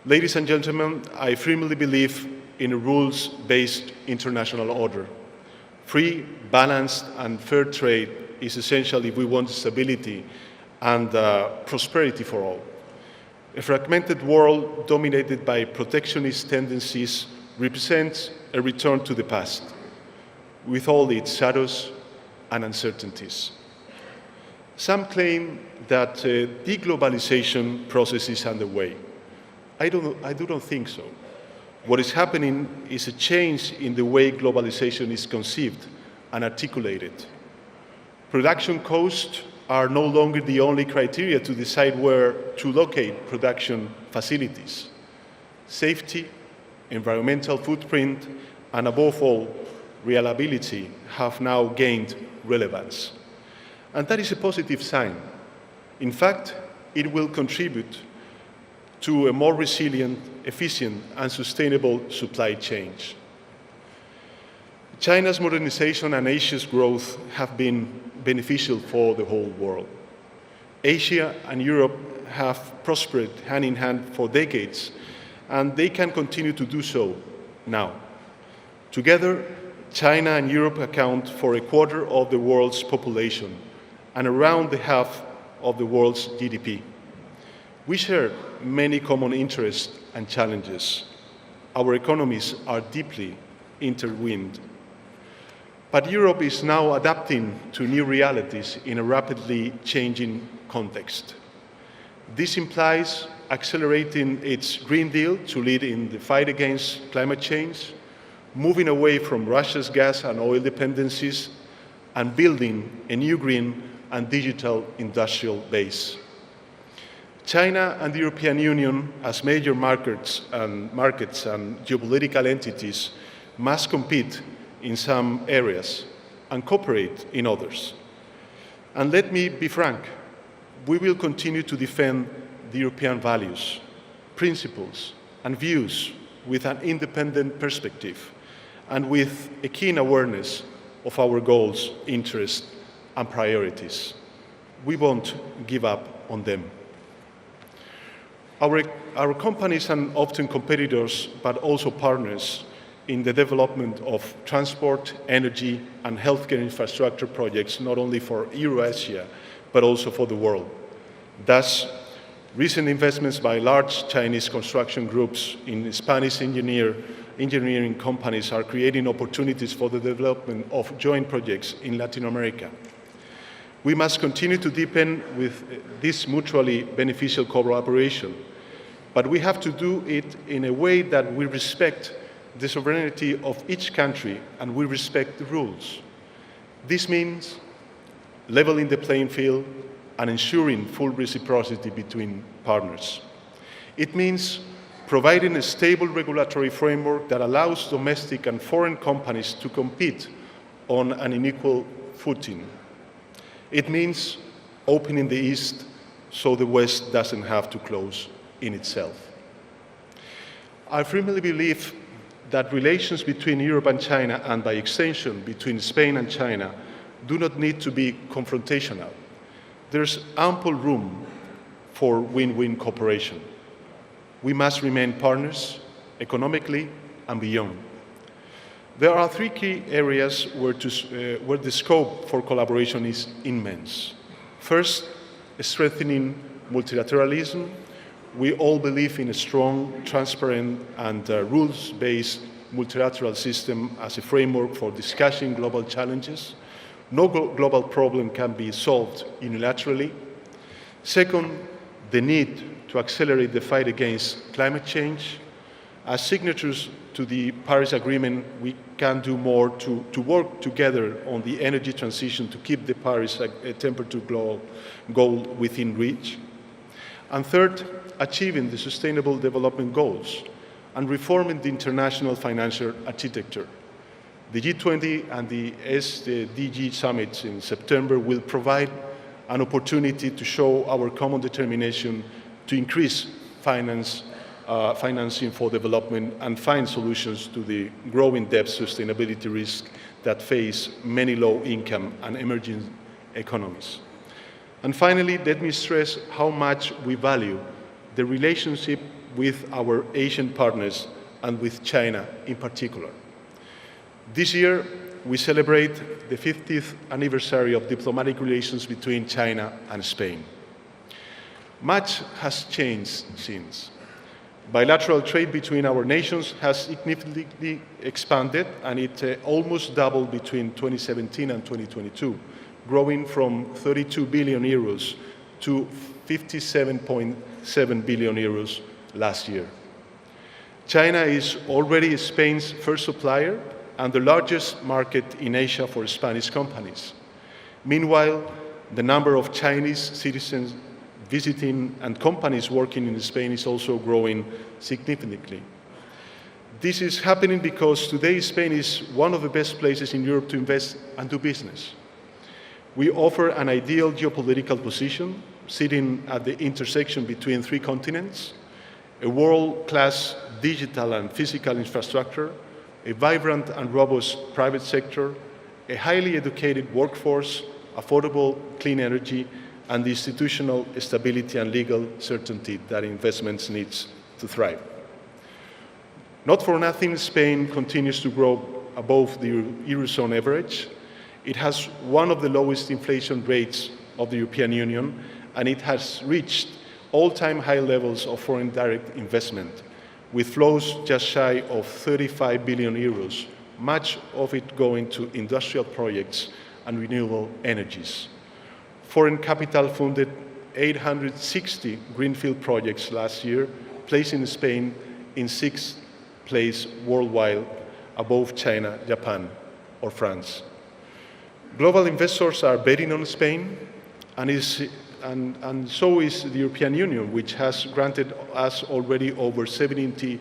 Ladies and gentlemen, I firmly believe in a rules-based international order. Free, balanced, and fair trade is essential if we want stability and prosperity for all. A fragmented world dominated by protectionist tendencies represents a return to the past, with all its shadows and uncertainties. Some claim that a deglobalization process is underway. I do not think so. What is happening is a change in the way globalization is conceived and articulated. Production costs are no longer the only criteria to decide where to locate production facilities. Safety, environmental footprint, and above all, reliability have now gained relevance. And that is a positive sign. In fact, it will contribute to a more resilient, efficient, and sustainable supply chain. China's modernization and Asia's growth have been beneficial for the whole world. Asia and Europe have prospered hand in hand for decades, and they can continue to do so now. Together, China and Europe account for a quarter of the world's population and around the half of the world's GDP. We share many common interests and challenges. Our economies are deeply intertwined. But Europe is now adapting to new realities in a rapidly changing context. This implies accelerating its Green Deal to lead in the fight against climate change, moving away from Russia's gas and oil dependencies, and building a new green and digital industrial base. China and the European Union, as major markets and geopolitical entities, must compete in some areas and cooperate in others. And let me be frank, we will continue to defend the European values, principles, and views with an independent perspective and with a keen awareness of our goals, interests, and priorities. We won't give up on them. Our companies and often competitors, but also partners in the development of transport, energy, and healthcare infrastructure projects, not only for Eurasia, but also for the world. Thus, recent investments by large Chinese construction groups in Spanish engineered engineering companies are creating opportunities for the development of joint projects in Latin America. We must continue to deepen with this mutually beneficial collaboration, but we have to do it in a way that we respect the sovereignty of each country and we respect the rules. This means leveling the playing field and ensuring full reciprocity between partners. It means providing a stable regulatory framework that allows domestic and foreign companies to compete on an unequal footing. It means opening the East so the West doesn't have to close in itself. I firmly believe that relations between Europe and China, and by extension between Spain and China, do not need to be confrontational. There's ample room for win-win cooperation. We must remain partners, economically and beyond. There are three key areas where the scope for collaboration is immense. First, strengthening multilateralism. We all believe in a strong, transparent, and rules-based multilateral system as a framework for discussing global challenges. No global problem can be solved unilaterally. Second, the need to accelerate the fight against climate change. As signatories to the Paris Agreement, we can do more to work together on the energy transition to keep the Paris temperature goal within reach. And third, achieving the Sustainable Development Goals and reforming the international financial architecture. The G20 and the SDG summits in September will provide an opportunity to show our common determination to increase financing for development and find solutions to the growing debt sustainability risk that face many low-income and emerging economies. And finally, let me stress how much we value the relationship with our Asian partners and with China in particular. This year, we celebrate the 50th anniversary of diplomatic relations between China and Spain. Much has changed since. Bilateral trade between our nations has significantly expanded, and it almost doubled between 2017 and 2022, growing from 32 billion euros to 57.7 billion euros last year. China is already Spain's first supplier and the largest market in Asia for Spanish companies. Meanwhile, the number of Chinese citizens visiting and companies working in Spain is also growing significantly. This is happening because today Spain is one of the best places in Europe to invest and do business. We offer an ideal geopolitical position, sitting at the intersection between three continents, a world-class digital and physical infrastructure, a vibrant and robust private sector, a highly educated workforce, affordable clean energy, and the institutional stability and legal certainty that investments need to thrive. Not for nothing, Spain continues to grow above the Eurozone average. It has one of the lowest inflation rates of the European Union, and it has reached all-time high levels of foreign direct investment, with flows just shy of 35 billion euros, much of it going to industrial projects and renewable energies. Foreign capital funded 860 greenfield projects last year, placing Spain in sixth place worldwide, above China, Japan, or France. Global investors are betting on Spain, and so is the European Union, which has granted us already over 70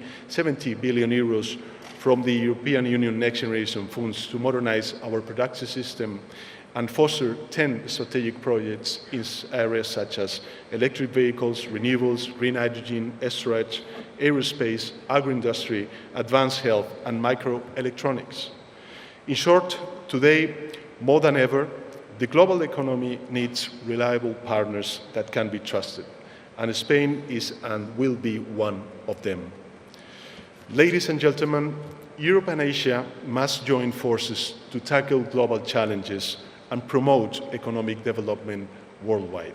billion euros from the European Union Next Generation funds to modernize our production system and foster 10 strategic projects in areas such as electric vehicles, renewables, green hydrogen, storage, aerospace, agro-industry, advanced health, and microelectronics. In short, today, more than ever, the global economy needs reliable partners that can be trusted, and Spain is and will be one of them. Ladies and gentlemen, Europe and Asia must join forces to tackle global challenges and promote economic development worldwide.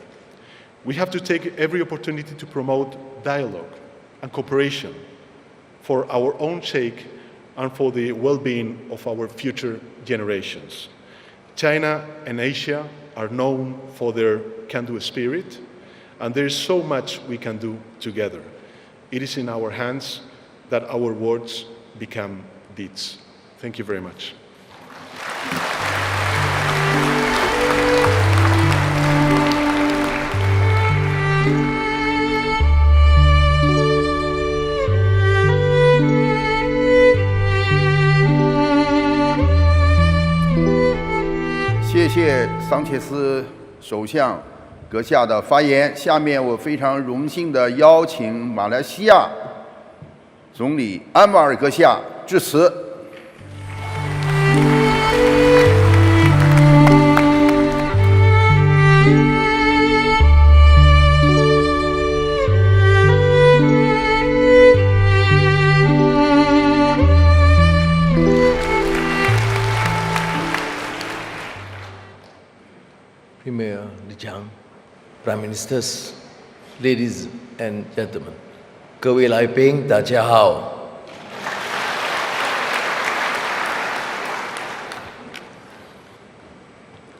We have to take every opportunity to promote dialogue and cooperation for our own sake, and for the well-being of our future generations. China and Asia are known for their can-do spirit, and there is so much we can do together. It is in our hands that our words become deeds. Thank you very much.
谢谢桑切斯首相阁下的发言。下面我非常荣幸地邀请马来西亚总理安瓦尔阁下致辞。
Premier Li Qiang, Prime Ministers, ladies and gentlemen, 各位来宾，大家好。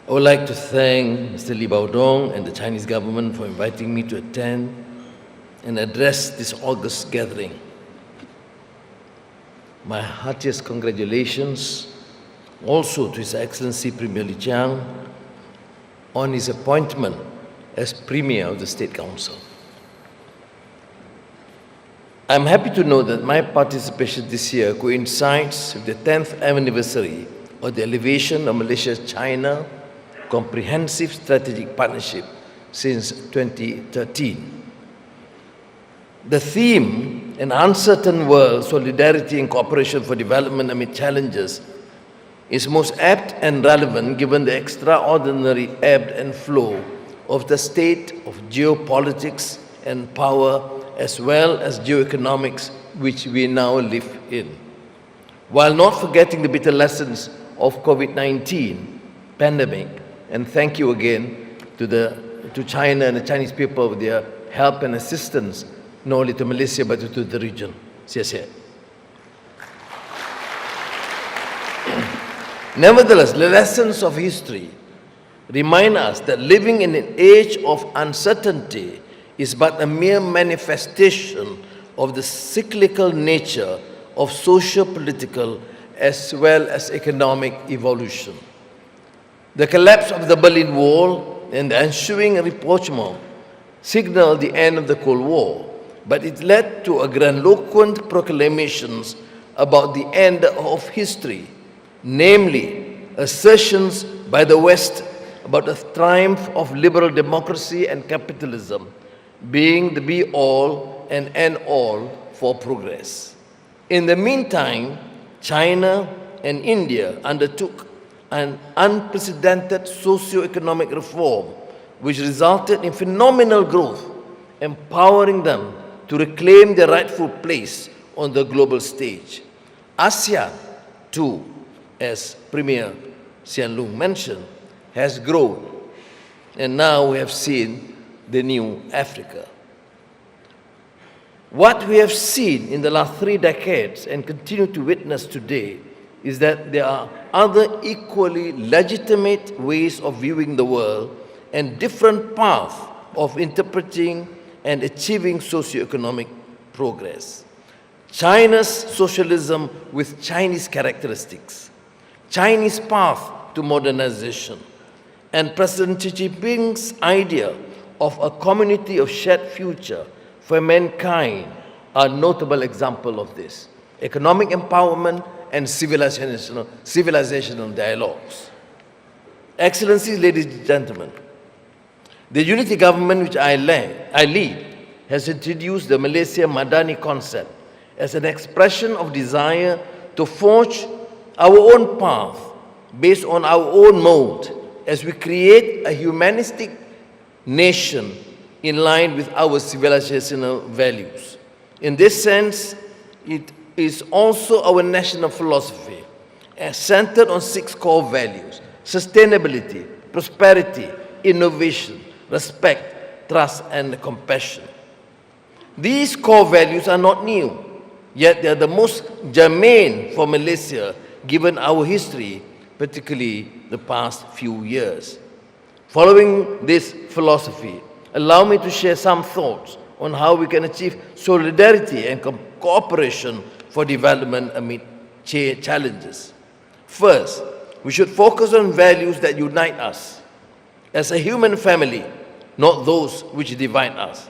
I would like to thank Mr. Li Baodong and the Chinese government for inviting me to attend and address this august gathering. My heartiest congratulations also to His Excellency Premier Li Qiang on his appointment as Premier of the State Council. I'm happy to know that my participation this year coincides with the 10th anniversary of the elevation of Malaysia-China Comprehensive Strategic Partnership since 2013. The theme, An Uncertain World, Solidarity and Cooperation for Development Amid Challenges, is most apt and relevant given the extraordinary ebb and flow of the state of geopolitics and power as well as geoeconomics which we now live in. While not forgetting the bitter lessons of COVID-19 pandemic, and thank you again to China and the Chinese people for their help and assistance, not only to Malaysia but to the region. 谢谢. Nevertheless, the lessons of history remind us that living in an age of uncertainty is but a mere manifestation of the cyclical nature of socio-political as well as economic evolution. The collapse of the Berlin Wall and the ensuing rapprochement signaled the end of the Cold War, but it led to grandiloquent proclamations about the end of history, namely assertions by the West about the triumph of liberal democracy and capitalism being the be-all and end-all for progress. In the meantime, China and India undertook an unprecedented socio-economic reform which resulted in phenomenal growth, empowering them to reclaim their rightful place on the global stage. ASEAN, too, as Premier Hsien Loong mentioned, has grown, and now we have seen the new Africa. What we have seen in the last 3 decades and continue to witness today is that there are other equally legitimate ways of viewing the world and different paths of interpreting and achieving socio-economic progress. China's socialism with Chinese characteristics, Chinese path to modernization, and President Xi Jinping's idea of a community of shared future for mankind are notable examples of this. Economic empowerment and civilizational dialogues. Excellencies, ladies and gentlemen, the unity government which I lead has introduced the Malaysia Madani concept as an expression of desire to forge our own path based on our own mode as we create a humanistic nation in line with our civilizational values. In this sense, it is also our national philosophy, centered on 6 core values: sustainability, prosperity, innovation, respect, trust, and compassion. These core values are not new. yet they are the most germane for Malaysia given our history, particularly the past few years. Following this philosophy, allow me to share some thoughts on how we can achieve solidarity and cooperation for development amid challenges. First, we should focus on values that unite us as a human family, not those which divide us.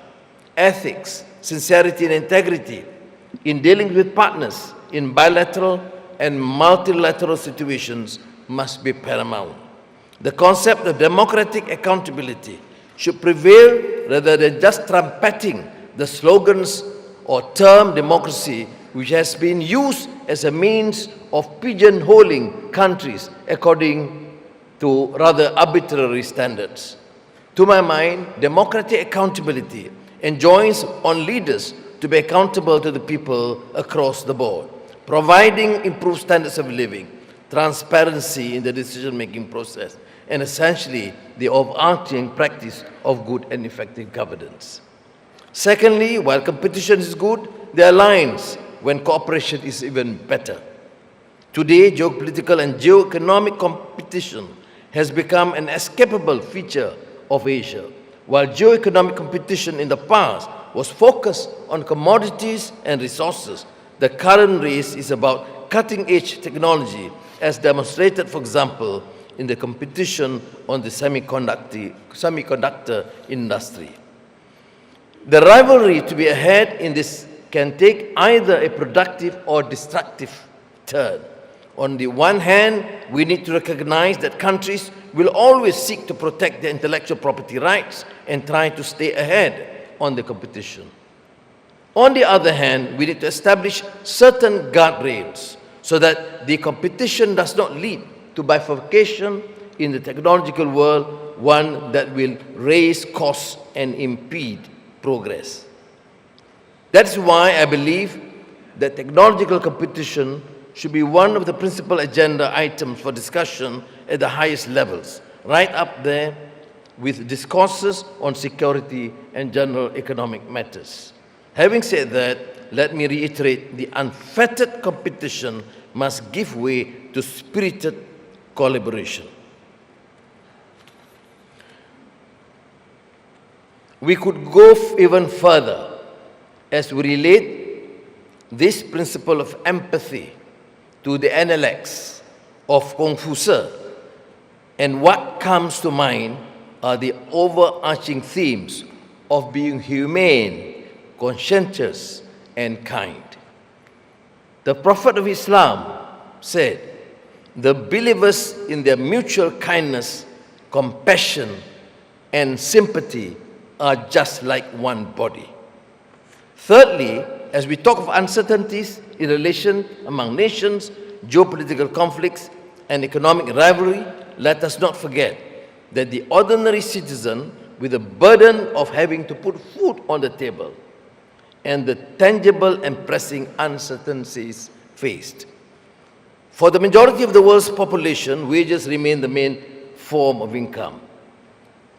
Ethics, sincerity and integrity in dealing with partners in bilateral and multilateral situations must be paramount. The concept of democratic accountability should prevail rather than just trumpeting the slogans or term democracy, which has been used as a means of pigeonholing countries according to rather arbitrary standards. To my mind, democratic accountability enjoins on leaders to be accountable to the people across the board, providing improved standards of living, transparency in the decision-making process, and essentially the overarching practice of good and effective governance. Secondly, while competition is good, there are lines when cooperation is even better. Today, geopolitical and geoeconomic competition has become an escapable feature of Asia. While geoeconomic competition in the past was focused on commodities and resources, the current race is about cutting-edge technology, as demonstrated, for example, in the competition on the semiconductor industry. The rivalry to be ahead in this can take either a productive or destructive turn. On the one hand, we need to recognize that countries will always seek to protect their intellectual property rights and try to stay ahead on the competition. On the other hand, we need to establish certain guardrails so that the competition does not lead to bifurcation in the technological world, one that will raise costs and impede progress. That's why I believe that technological competition should be one of the principal agenda items for discussion at the highest levels, right up there with discourses on security and general economic matters. Having said that, let me reiterate, the unfettered competition must give way to spirited collaboration. We could go even further as we relate this principle of empathy to the Analects of Confucius, and what comes to mind are the overarching themes of being humane, conscientious, and kind. The Prophet of Islam said, "The believers in their mutual kindness, compassion, and sympathy are just like one body." Thirdly, as we talk of uncertainties in relation among nations, geopolitical conflicts, and economic rivalry, let us not forget that the ordinary citizen with the burden of having to put food on the table and the tangible and pressing uncertainties faced. For the majority of the world's population, wages remain the main form of income.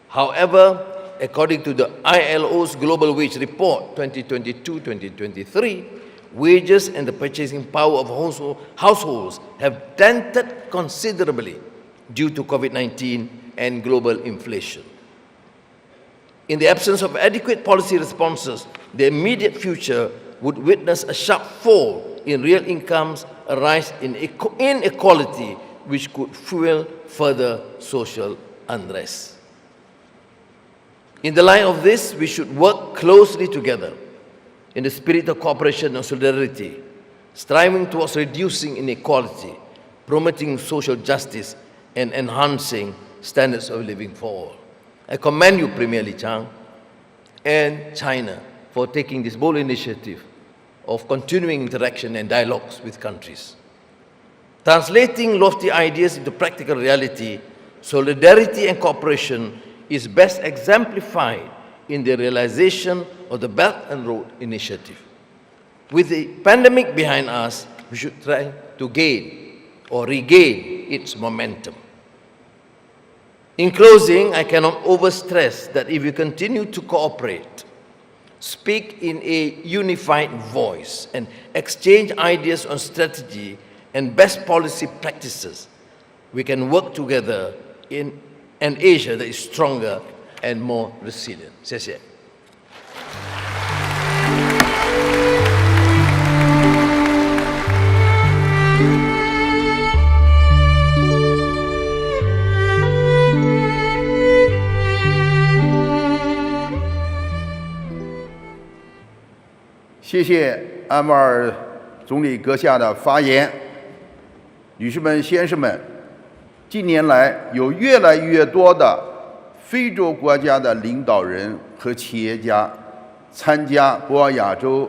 However, according to the ILO's Global Wage Report 2022-2023, wages and the purchasing power of households have dented considerably due to COVID-19 and global inflation. In the absence of adequate policy responses, the immediate future would witness a sharp fall in real incomes, a rise in inequality, which could fuel further social unrest. In the light of this, we should work closely together in the spirit of cooperation and solidarity, striving towards reducing inequality, promoting social justice, and enhancing standards of living for all. I commend you, Premier Li Qiang, and China for taking this bold initiative of continuing interaction and dialogues with countries. Translating lofty ideas into practical reality, solidarity and cooperation is best exemplified in the realization of the Belt and Road Initiative. With the pandemic behind us, we should try to gain or regain its momentum. In closing, I cannot overstress that if we continue to cooperate, speak in a unified voice, and exchange ideas on strategy and best policy practices, we can work together in an Asia that is stronger and more resilient. 谢谢。
谢谢安瓦尔总理阁下的发言。女士们、先生们，近年来有越来越多的非洲国家的领导人和企业家参加博鳌亚洲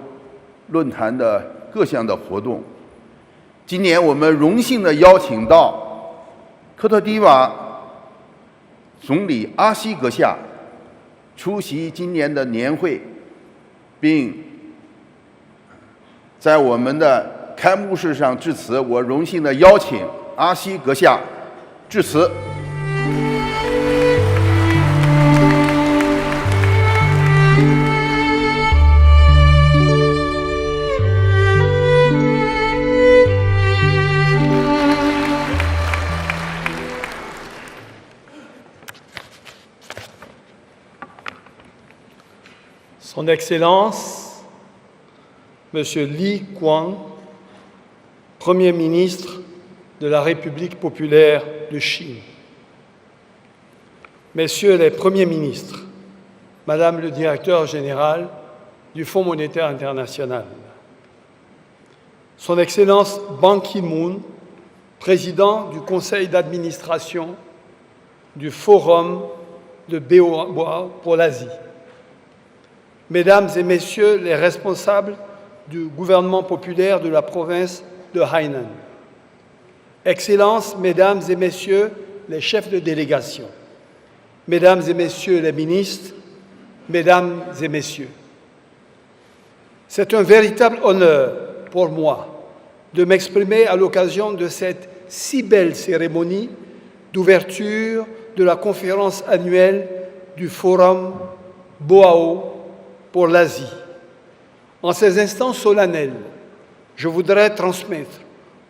论坛的各项的活动。今年我们荣幸地邀请到科特迪瓦总理阿西阁下出席今年的年会，并在我们的开幕式上致辞。我荣幸地邀请阿西阁下致辞。
Son Excellence, Monsieur Li Qiang, Premier ministre de la République populaire de Chine, Messieurs les Premiers ministres, Madame le Directeur général du Fonds monétaire international, Son Excellence Ban Ki-moon, Président du Conseil d'administration du Forum de Boao pour l'Asie, Mesdames et Messieurs les responsables du gouvernement populaire de la province de Hainan, Excellences, Mesdames et Messieurs les chefs de délégation, Mesdames et Messieurs les ministres, Mesdames et Messieurs, c'est un véritable honneur pour moi de m'exprimer à l'occasion de cette si belle cérémonie d'ouverture de la conférence annuelle du Forum Boao pour l'Asie. En ces instants solennels, je voudrais transmettre,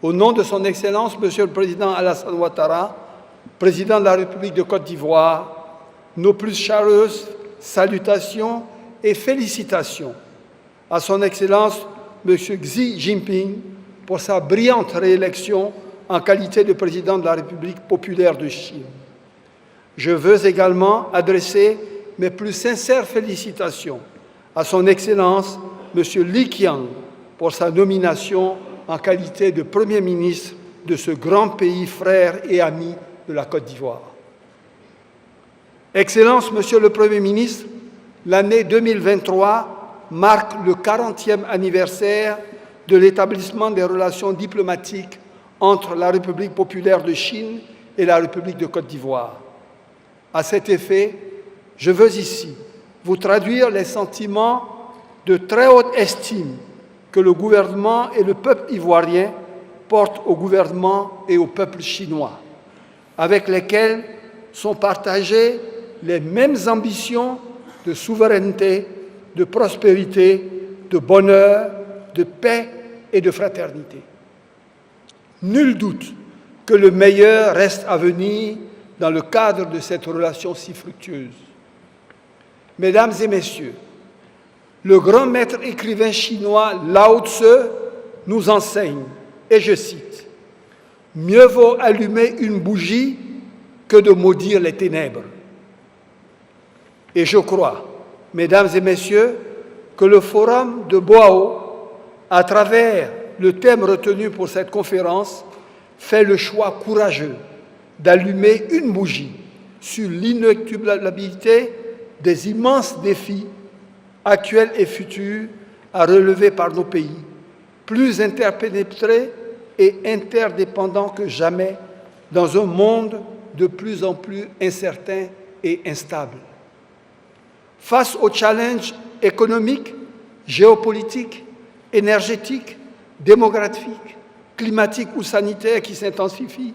au nom de son Excellence, Monsieur le Président Alassane Ouattara, Président de la République de Côte d'Ivoire, nos plus chaleureuses salutations et félicitations à son Excellence, Monsieur Xi Jinping, pour sa brillante réélection en qualité de Président de la République populaire de Chine. Je veux également adresser mes plus sincères félicitations à son Excellence, M. Li Qiang, pour sa nomination en qualité de Premier ministre de ce grand pays frère et ami de la Côte d'Ivoire. Excellence, Monsieur le Premier ministre, l'année 2023 marque le 40e anniversaire de l'établissement des relations diplomatiques entre la République populaire de Chine et la République de Côte d'Ivoire. À cet effet, je veux ici vous traduire les sentiments de très haute estime que le gouvernement et le peuple ivoirien portent au gouvernement et au peuple chinois, avec lesquels sont partagées les mêmes ambitions de souveraineté, de prospérité, de bonheur, de paix et de fraternité. Nul doute que le meilleur reste à venir dans le cadre de cette relation si fructueuse. Mesdames et Messieurs, le grand maître écrivain chinois Lao Tse nous enseigne, et je cite, « Mieux vaut allumer une bougie que de maudire les ténèbres ». Et je crois, Mesdames et Messieurs, que le Forum de Boao, à travers le thème retenu pour cette conférence, fait le choix courageux d'allumer une bougie sur l'inéluctabilité des immenses défis actuels et futurs à relever par nos pays, plus interpénétrés et interdépendants que jamais dans un monde de plus en plus incertain et instable. Face aux challenges économiques, géopolitiques, énergétiques, démographiques, climatiques ou sanitaires qui s'intensifient,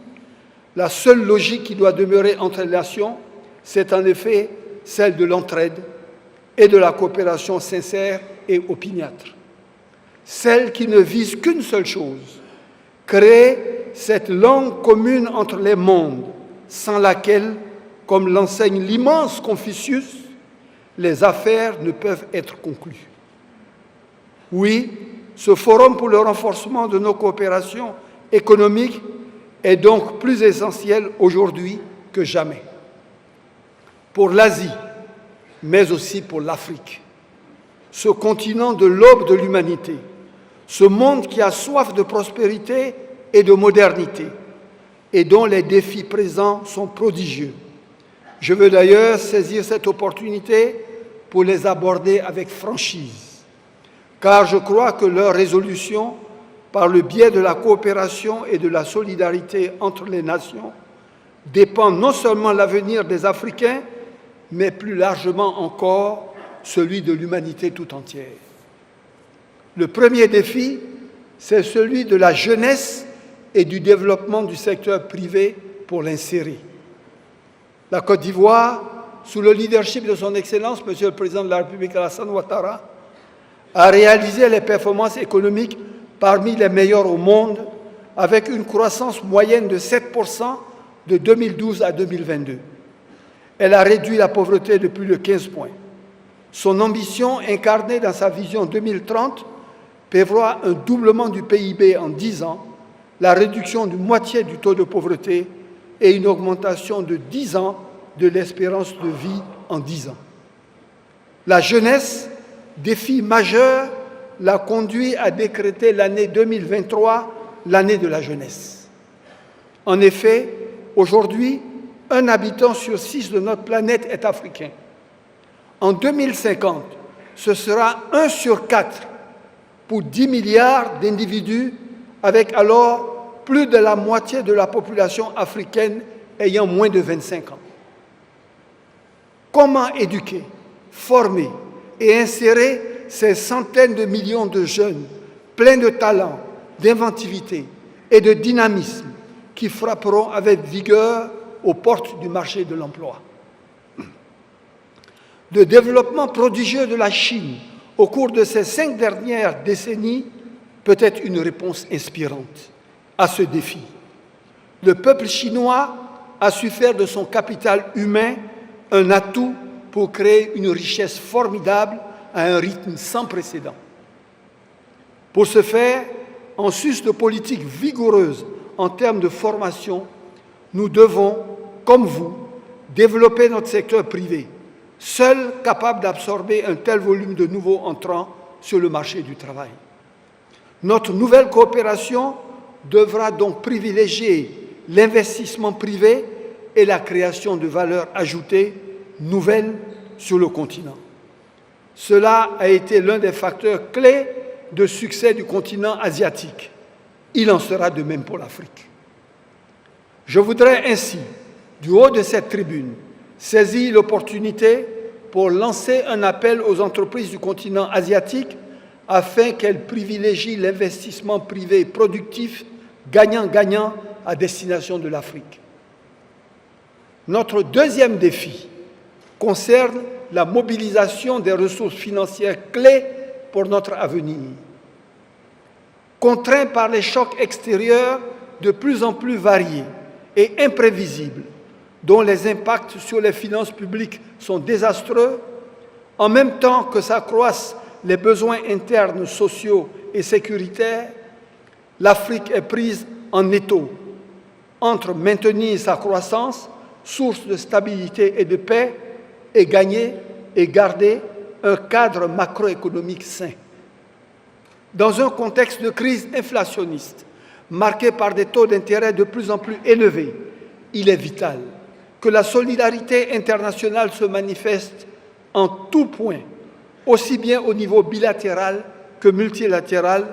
la seule logique qui doit demeurer entre les nations, c'est en effet celle de l'entraide, et de la coopération sincère et opiniâtre. Celle qui ne vise qu'une seule chose, créer cette langue commune entre les mondes, sans laquelle, comme l'enseigne l'immense Confucius, les affaires ne peuvent être conclues. Oui, ce forum pour le renforcement de nos coopérations économiques est donc plus essentiel aujourd'hui que jamais. Pour l'Asie, mais aussi pour l'Afrique, ce continent de l'aube de l'humanité, ce monde qui a soif de prospérité et de modernité, et dont les défis présents sont prodigieux. Je veux d'ailleurs saisir cette opportunité pour les aborder avec franchise, car je crois que leur résolution, par le biais de la coopération et de la solidarité entre les nations, dépend non seulement de l'avenir des Africains, mais plus largement encore celui de l'humanité tout entière. Le premier défi, c'est celui de la jeunesse et du développement du secteur privé pour l'insérer. La Côte d'Ivoire, sous le leadership de son Excellence, Monsieur le Président de la République Alassane Ouattara, a réalisé les performances économiques parmi les meilleures au monde, avec une croissance moyenne de 7% de 2012 à 2022. Elle a réduit la pauvreté de plus de 15 points. Son ambition, incarnée dans sa vision 2030, prévoit un doublement du PIB en 10 ans, la réduction de moitié du taux de pauvreté et une augmentation de 10 ans de l'espérance de vie en 10 ans. La jeunesse, défi majeur, l'a conduit à décréter l'année 2023 l'année de la jeunesse. En effet, aujourd'hui, 1 habitant sur 6 de notre planète est africain. En 2050, ce sera 1 sur 4 pour 10 milliards d'individus, avec alors plus de la moitié de la population africaine ayant moins de 25 ans. Comment éduquer, former et insérer ces centaines de millions de jeunes pleins de talent, d'inventivité et de dynamisme qui frapperont avec vigueur aux portes du marché de l'emploi? Le développement prodigieux de la Chine au cours de ces 5 dernières décennies peut être une réponse inspirante à ce défi. Le peuple chinois a su faire de son capital humain un atout pour créer une richesse formidable à un rythme sans précédent. Pour ce faire, en sus de politiques vigoureuses en termes de formation, nous devons, comme vous, développer notre secteur privé, seul capable d'absorber un tel volume de nouveaux entrants sur le marché du travail. Notre nouvelle coopération devra donc privilégier l'investissement privé et la création de valeurs ajoutées nouvelles sur le continent. Cela a été l'un des facteurs clés de succès du continent asiatique. Il en sera de même pour l'Afrique. Je voudrais ainsi, du haut de cette tribune, saisir l'opportunité pour lancer un appel aux entreprises du continent asiatique afin qu'elles privilégient l'investissement privé productif gagnant-gagnant à destination de l'Afrique. Notre deuxième défi concerne la mobilisation des ressources financières clés pour notre avenir. Contraints par les chocs extérieurs de plus en plus variés et imprévisibles, dont les impacts sur les finances publiques sont désastreux, en même temps que s'accroissent les besoins internes sociaux et sécuritaires, l'Afrique est prise en étau entre maintenir sa croissance, source de stabilité et de paix, et gagner et garder un cadre macroéconomique sain. Dans un contexte de crise inflationniste, marqué par des taux d'intérêt de plus en plus élevés, il est vital que la solidarité internationale se manifeste en tout point, aussi bien au niveau bilatéral que multilatéral,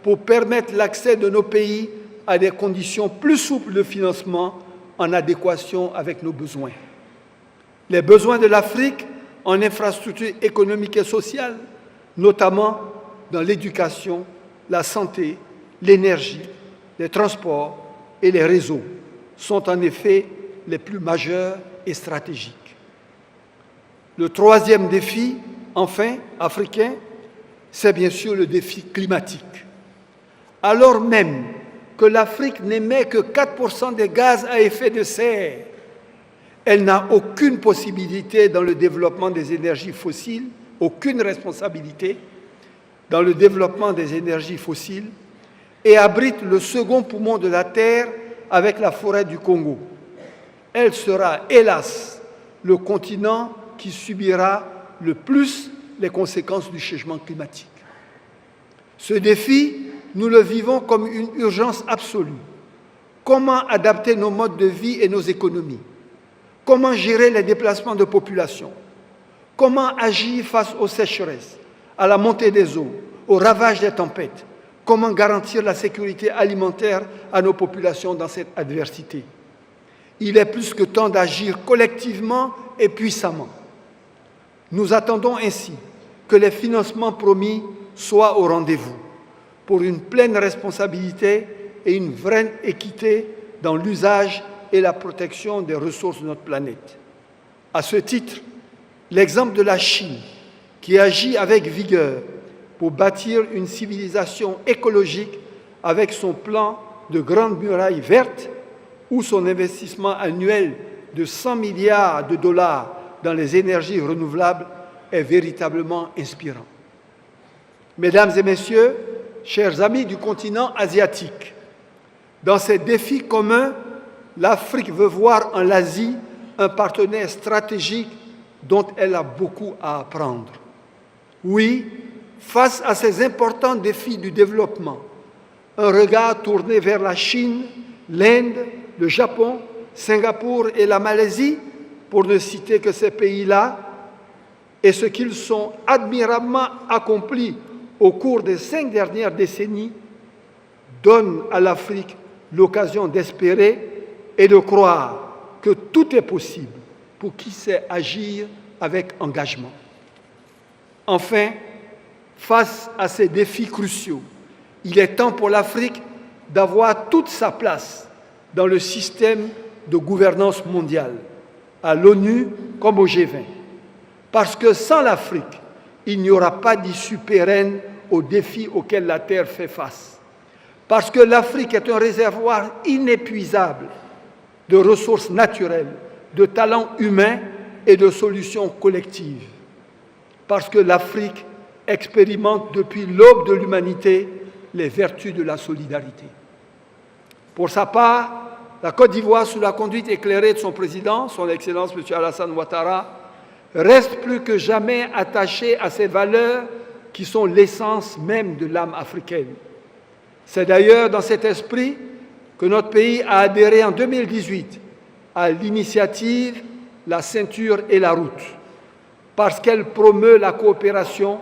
pour permettre l'accès de nos pays à des conditions plus souples de financement en adéquation avec nos besoins. Les besoins de l'Afrique en infrastructures économiques et sociales, notamment dans l'éducation, la santé, l'énergie, les transports et les réseaux, sont en effet les plus majeurs et stratégiques. Le troisième défi enfin africain, c'est bien sûr le défi climatique. Alors même que l'Afrique n'émet que 4% des gaz à effet de serre, elle n'a aucune possibilité dans le développement des énergies fossiles, aucune responsabilité dans le développement des énergies fossiles et abrite le second poumon de la Terre avec la forêt du Congo. Elle sera, hélas, le continent qui subira le plus les conséquences du changement climatique. Ce défi, nous le vivons comme une urgence absolue. Comment adapter nos modes de vie et nos économies? Comment gérer les déplacements de population? Comment agir face aux sécheresses, à la montée des eaux, aux ravages des tempêtes? Comment garantir la sécurité alimentaire à nos populations dans cette adversité? Il est plus que temps d'agir collectivement et puissamment. Nous attendons ainsi que les financements promis soient au rendez-vous pour une pleine responsabilité et une vraie équité dans l'usage et la protection des ressources de notre planète. À ce titre, l'exemple de la Chine, qui agit avec vigueur pour bâtir une civilisation écologique avec son plan de grande muraille verte ou son investissement annuel de 100 milliards de dollars dans les énergies renouvelables est véritablement inspirant. Mesdames et messieurs, chers amis du continent asiatique, dans ces défis communs, l'Afrique veut voir en l'Asie un partenaire stratégique dont elle a beaucoup à apprendre. Oui, face à ces importants défis du développement, un regard tourné vers la Chine, l'Inde, le Japon, Singapour et la Malaisie, pour ne citer que ces pays-là, et ce qu'ils ont admirablement accompli au cours des 5 dernières décennies, donne à l'Afrique l'occasion d'espérer et de croire que tout est possible pour qui sait agir avec engagement. Enfin, face à ces défis cruciaux, il est temps pour l'Afrique d'avoir toute sa place dans le système de gouvernance mondiale, à l'ONU comme au G20. Parce que sans l'Afrique, il n'y aura pas d'issue pérenne aux défis auxquels la Terre fait face. Parce que l'Afrique est un réservoir inépuisable de ressources naturelles, de talents humains et de solutions collectives. Parce que l'Afrique expérimente depuis l'aube de l'humanité les vertus de la solidarité. Pour sa part, la Côte d'Ivoire, sous la conduite éclairée de son président, son Excellence M. Alassane Ouattara, reste plus que jamais attachée à ces valeurs qui sont l'essence même de l'âme africaine. C'est d'ailleurs dans cet esprit que notre pays a adhéré en 2018 à l'initiative La ceinture et la route, parce qu'elle promeut la coopération,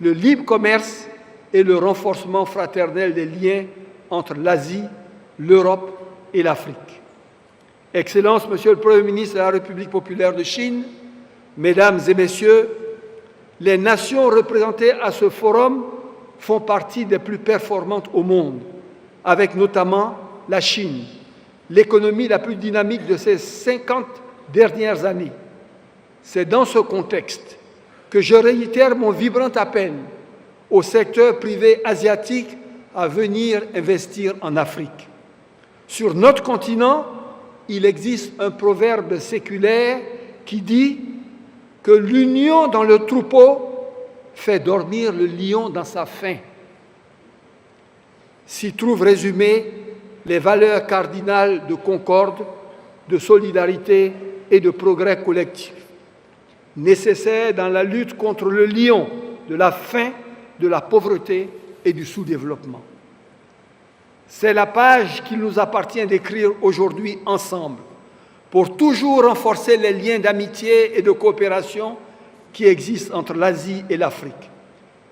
le libre commerce et le renforcement fraternel des liens entre l'Asie, l'Europe et l'Afrique. Excellences, Monsieur le Premier ministre de la République populaire de Chine, Mesdames et Messieurs, les nations représentées à ce forum font partie des plus performantes au monde, avec notamment la Chine, l'économie la plus dynamique de ces 50 dernières années. C'est dans ce contexte que je réitère mon vibrant appel au secteur privé asiatique à venir investir en Afrique. Sur notre continent, il existe un proverbe séculaire qui dit que l'union dans le troupeau fait dormir le lion dans sa faim. S'y trouvent résumées les valeurs cardinales de concorde, de solidarité et de progrès collectif, nécessaires dans la lutte contre le lion de la faim, de la pauvreté et du sous-développement. C'est la page qu'il nous appartient d'écrire aujourd'hui ensemble pour toujours renforcer les liens d'amitié et de coopération qui existent entre l'Asie et l'Afrique,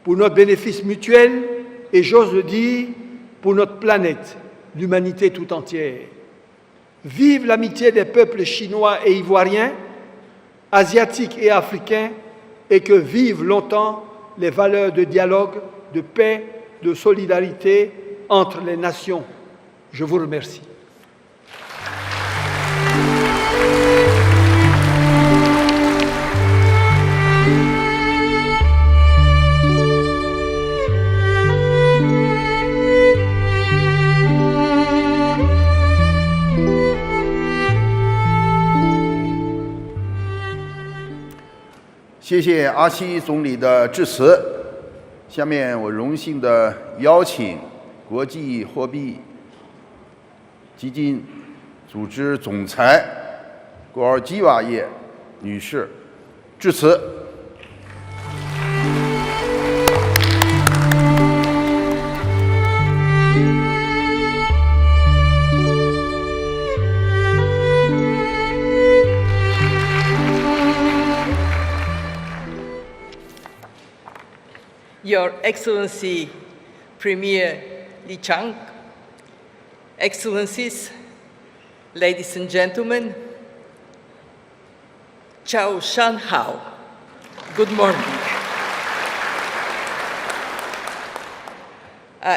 pour notre bénéfice mutuel et, j'ose le dire, pour notre planète, l'humanité tout entière. Vive l'amitié des peuples chinois et ivoiriens, asiatiques et africains, et que vivent longtemps les valeurs de dialogue, de paix, de solidarité entre les nations. Je vous remercie.
谢谢阿西总理的致辞。下面我荣幸地邀请国际货币基金组织总裁果尔基瓦耶女士致辞。
Your Excellency Premier Li Chang, Excellencies, ladies and gentlemen, Chao Shan Hao, good morning.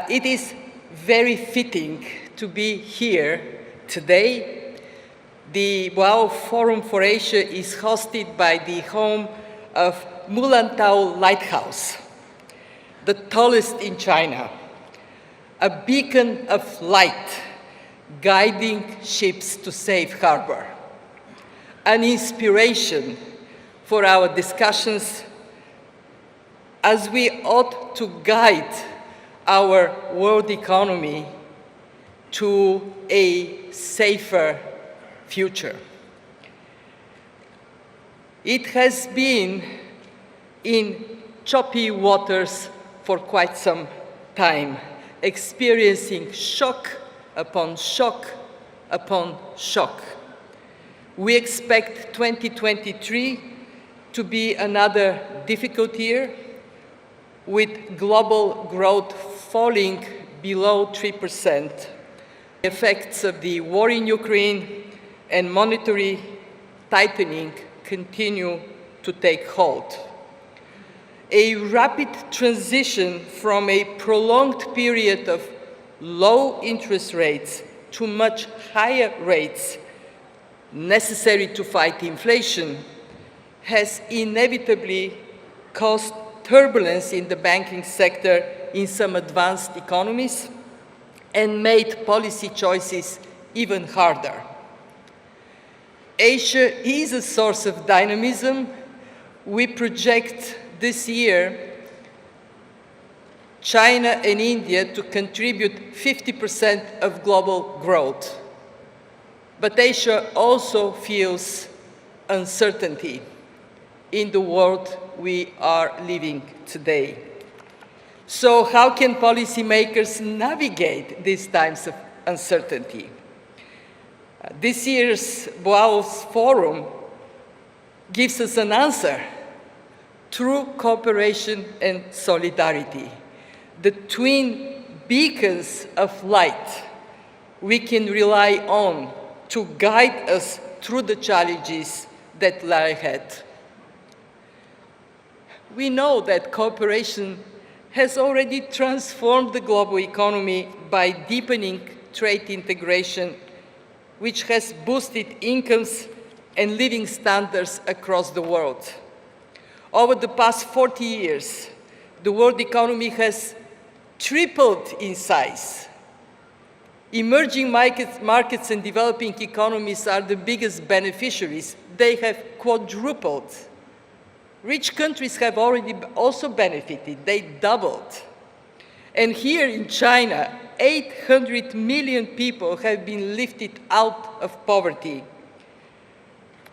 It is very fitting to be here today. The Boao Forum for Asia is hosted by the home of Mulantau Lighthouse, the tallest in China, a beacon of light guiding ships to safe harbor, an inspiration for our discussions as we ought to guide our world economy to a safer future. It has been in choppy waters for quite some time, experiencing shock upon shock upon shock. We expect 2023 to be another difficult year, with global growth falling below 3%. The effects of the war in Ukraine and monetary tightening continue to take hold. A rapid transition from a prolonged period of low interest rates to much higher rates necessary to fight inflation has inevitably caused turbulence in the banking sector in some advanced economies and made policy choices even harder. Asia is a source of dynamism. We project this year China and India to contribute 50% of global growth. But Asia also feels uncertainty in the world we are living today. So how can policymakers navigate these times of uncertainty? This year's Boao Forum gives us an answer: through cooperation and solidarity, the twin beacons of light we can rely on to guide us through the challenges that lie ahead. We know that cooperation has already transformed the global economy by deepening trade integration, which has boosted incomes and living standards across the world. Over the past 40 years, the world economy has tripled in size. Emerging markets and developing economies are the biggest beneficiaries. They have quadrupled. Rich countries have already also benefited. They doubled. And here in China, 800 million people have been lifted out of poverty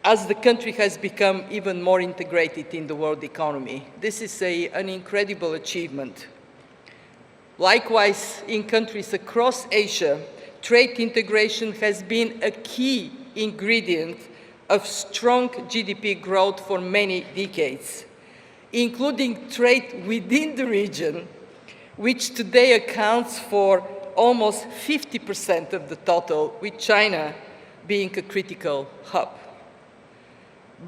as the country has become even more integrated in the world economy. This is an incredible achievement. Likewise, in countries across Asia, trade integration has been a key ingredient of strong GDP growth for many decades, including trade within the region, which today accounts for almost 50% of the total, with China being a critical hub.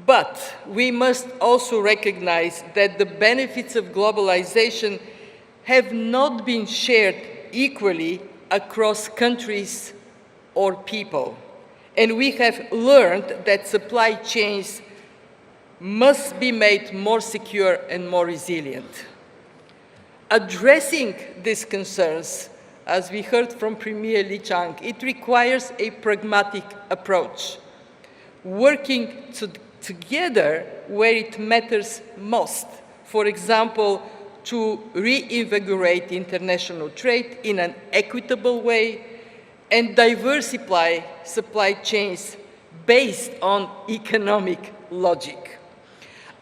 But we must also recognize that the benefits of globalization have not been shared equally across countries or people. And we have learned that supply chains must be made more secure and more resilient. Addressing these concerns, as we heard from Premier Li Chang, it requires a pragmatic approach, working together where it matters most. For example, to reinvigorate international trade in an equitable way and diversify supply chains based on economic logic.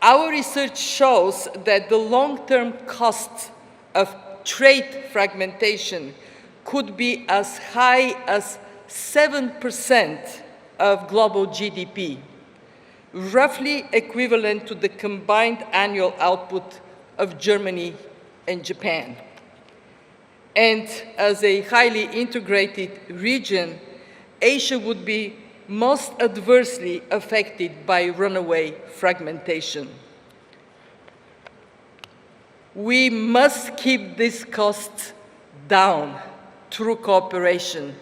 Our research shows that the long-term cost of trade fragmentation could be as high as 7% of global GDP, roughly equivalent to the combined annual output of Germany and Japan. And as a highly integrated region, Asia would be most adversely affected by runaway fragmentation. We must keep these costs down through cooperation.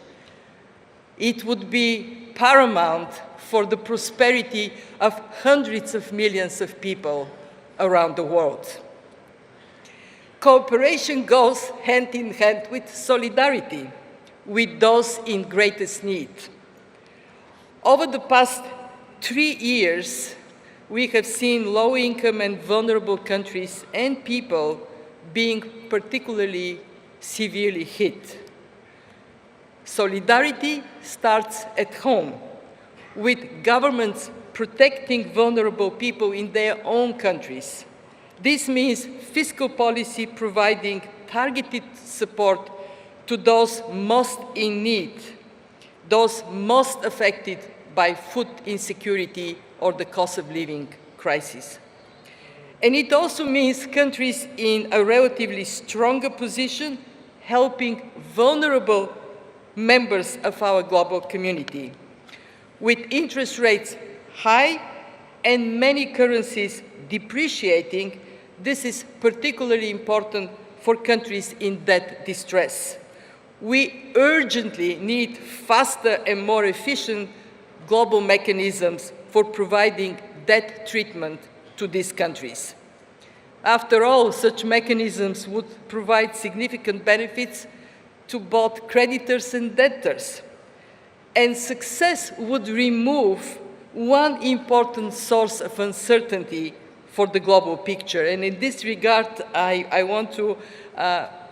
It would be paramount for the prosperity of hundreds of millions of people around the world. Cooperation goes hand in hand with solidarity with those in greatest need. Over the past 3 years, we have seen low-income and vulnerable countries and people being particularly severely hit. Solidarity starts at home, with governments protecting vulnerable people in their own countries. This means fiscal policy providing targeted support to those most in need, those most affected by food insecurity or the cost of living crisis. And it also means countries in a relatively stronger position helping vulnerable members of our global community. With interest rates high and many currencies depreciating, this is particularly important for countries in debt distress. We urgently need faster and more efficient global mechanisms for providing debt treatment to these countries. After all, such mechanisms would provide significant benefits to both creditors and debtors. And success would remove one important source of uncertainty for the global picture. And in this regard, I want to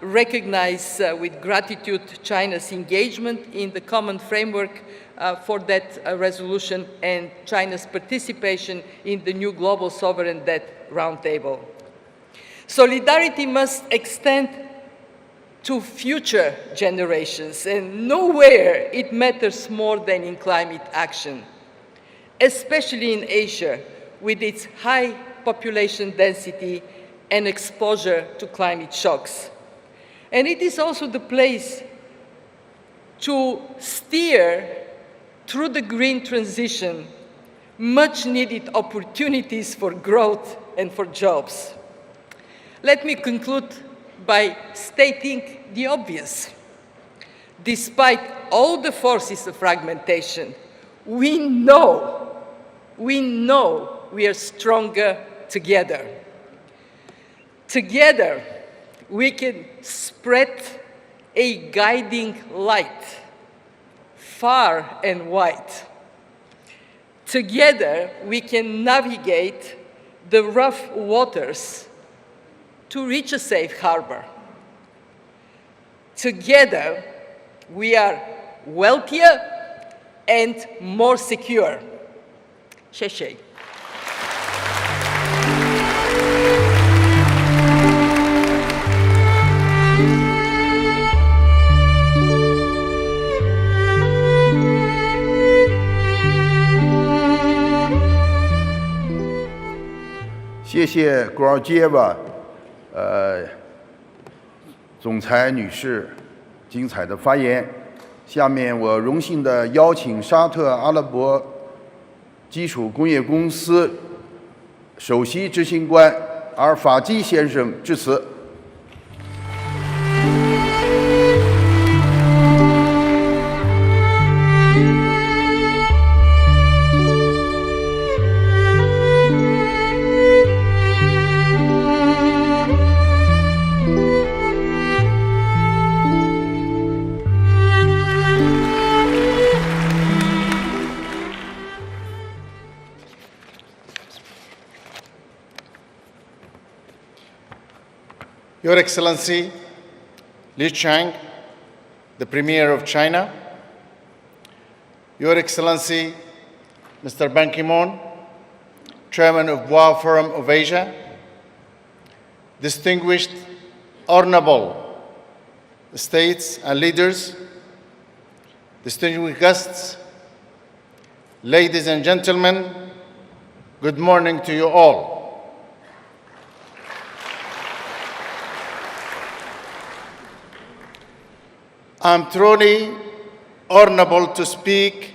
recognize with gratitude China's engagement in the common framework for that resolution and China's participation in the new Global Sovereign Debt Roundtable. Solidarity must extend to future generations, and nowhere it matters more than in climate action, especially in Asia, with its high population density and exposure to climate shocks. And it is also the place to steer through the green transition much needed opportunities for growth and for jobs. Let me conclude by stating the obvious. Despite all the forces of fragmentation, we know we are stronger together. Together, we can spread a guiding light far and wide. Together, we can navigate the rough waters to reach a safe harbor. Together, we are wealthier and more secure. 谢谢。
谢谢古尔杰娃总裁女士精彩的发言。下面我荣幸地邀请沙特阿拉伯基础工业公司首席执行官阿尔法基先生致辞。
Your Excellency Li Chang, the Premier of China, Your Excellency Mr. Ban Ki-moon, Chairman of Boao Forum of Asia, distinguished, honorable states and leaders, distinguished guests, ladies and gentlemen, good morning to you all. I'm truly honorable to speak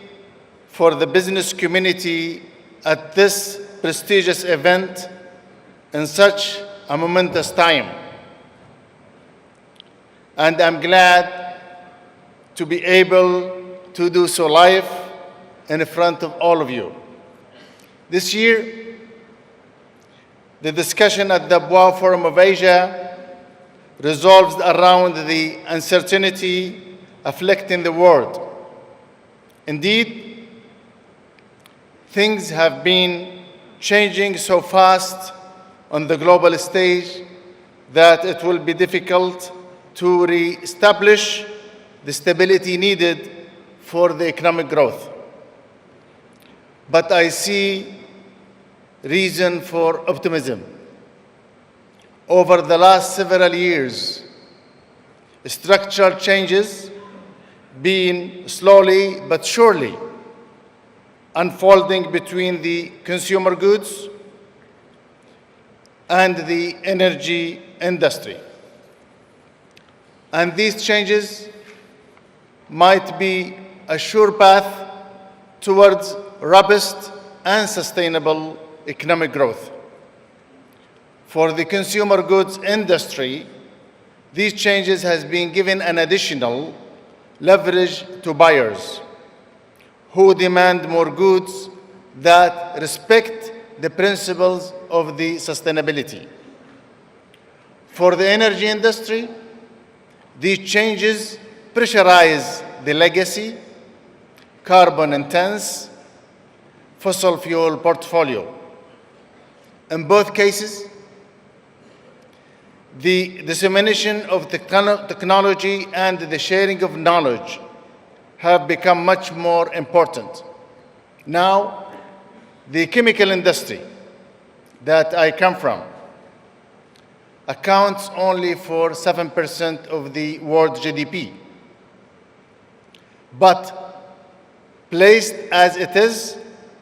for the business community at this prestigious event in such a momentous time. And I'm glad to be able to do so live in front of all of you. This year, the discussion at the Boao Forum of Asia revolves around the uncertainty afflicting the world. Indeed, things have been changing so fast on the global stage that it will be difficult to re-establish the stability needed for the economic growth. But I see reason for optimism. Over the last several years, structural changes been slowly but surely unfolding between the consumer goods and the energy industry. And these changes might be a sure path towards robust and sustainable economic growth. For the consumer goods industry, these changes has been given an additional leverage to buyers who demand more goods that respect the principles of the sustainability. For the energy industry, these changes pressurize the legacy, carbon-intense, fossil fuel portfolio. In both cases, the dissemination of technology and the sharing of knowledge have become much more important. Now, the chemical industry that I come from accounts only for 7% of the world GDP. But placed as it is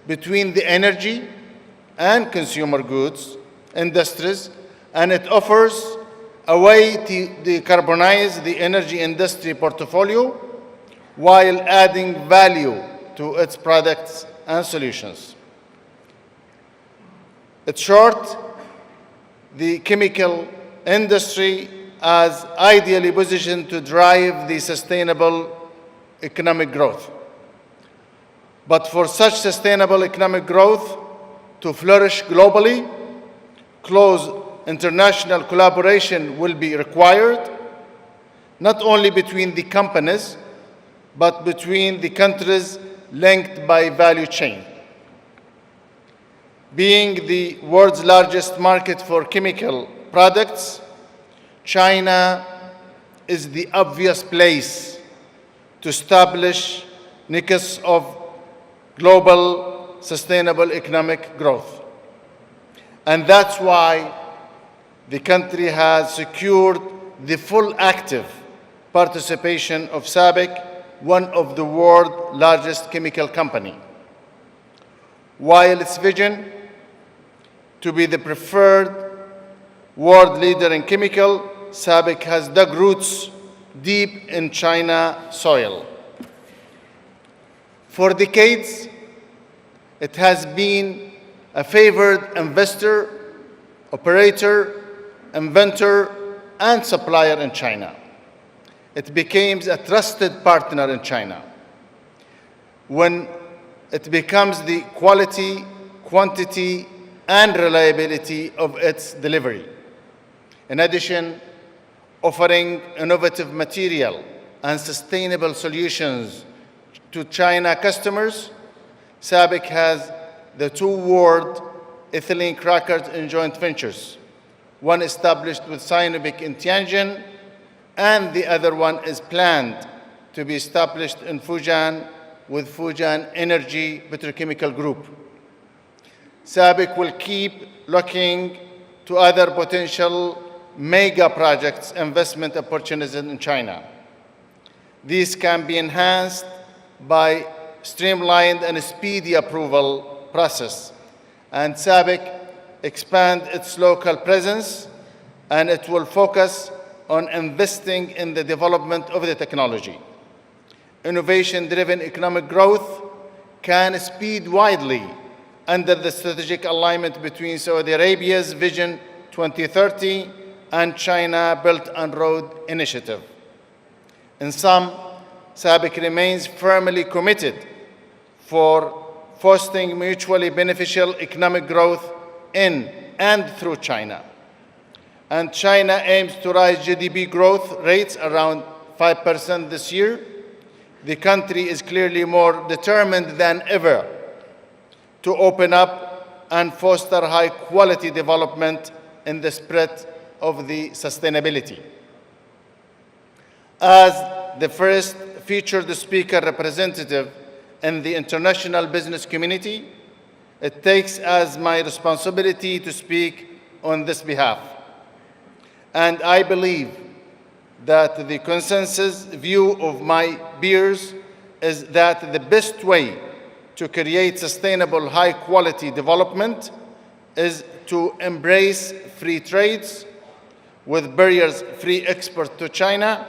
between the energy and consumer goods industries, and it offers a way to decarbonize the energy industry portfolio while adding value to its products and solutions. In short, the chemical industry is ideally positioned to drive the sustainable economic growth. But for such sustainable economic growth to flourish globally, close international collaboration will be required, not only between the companies, but between the countries linked by value chain. Being the world's largest market for chemical products, China is the obvious place to establish nexus of global sustainable economic growth. And that's why the country has secured the full active participation of SABIC, one of the world's largest chemical company. While its vision to be the preferred world leader in chemical, SABIC has dug roots deep in China soil. For decades, it has been a favored investor, operator, inventor, and supplier in China. It became a trusted partner in China. When it becomes the quality, quantity, and reliability of its delivery. In addition, offering innovative material and sustainable solutions to China customers, SABIC has the two world ethylene crackers in joint ventures, one established with Sinopec in Tianjin, and the other one is planned to be established in Fujian with Fujian Energy Petrochemical Group. SABIC will keep looking to other potential mega projects, investment opportunities in China. These can be enhanced by streamlined and speedy approval process, and SABIC expand its local presence, and it will focus on investing in the development of the technology. Innovation-driven economic growth can speed widely under the strategic alignment between Saudi Arabia's Vision 2030 and China Belt and Road Initiative. In sum, SABIC remains firmly committed for fostering mutually beneficial economic growth in and through China. And China aims to rise GDP growth rates around 5% this year. The country is clearly more determined than ever to open up and foster high-quality development in the spirit of the sustainability. As the first featured speaker representative in the international business community, it takes as my responsibility to speak on this behalf. And I believe that the consensus view of my peers is that the best way to create sustainable high-quality development is to embrace free trades with barriers-free export to China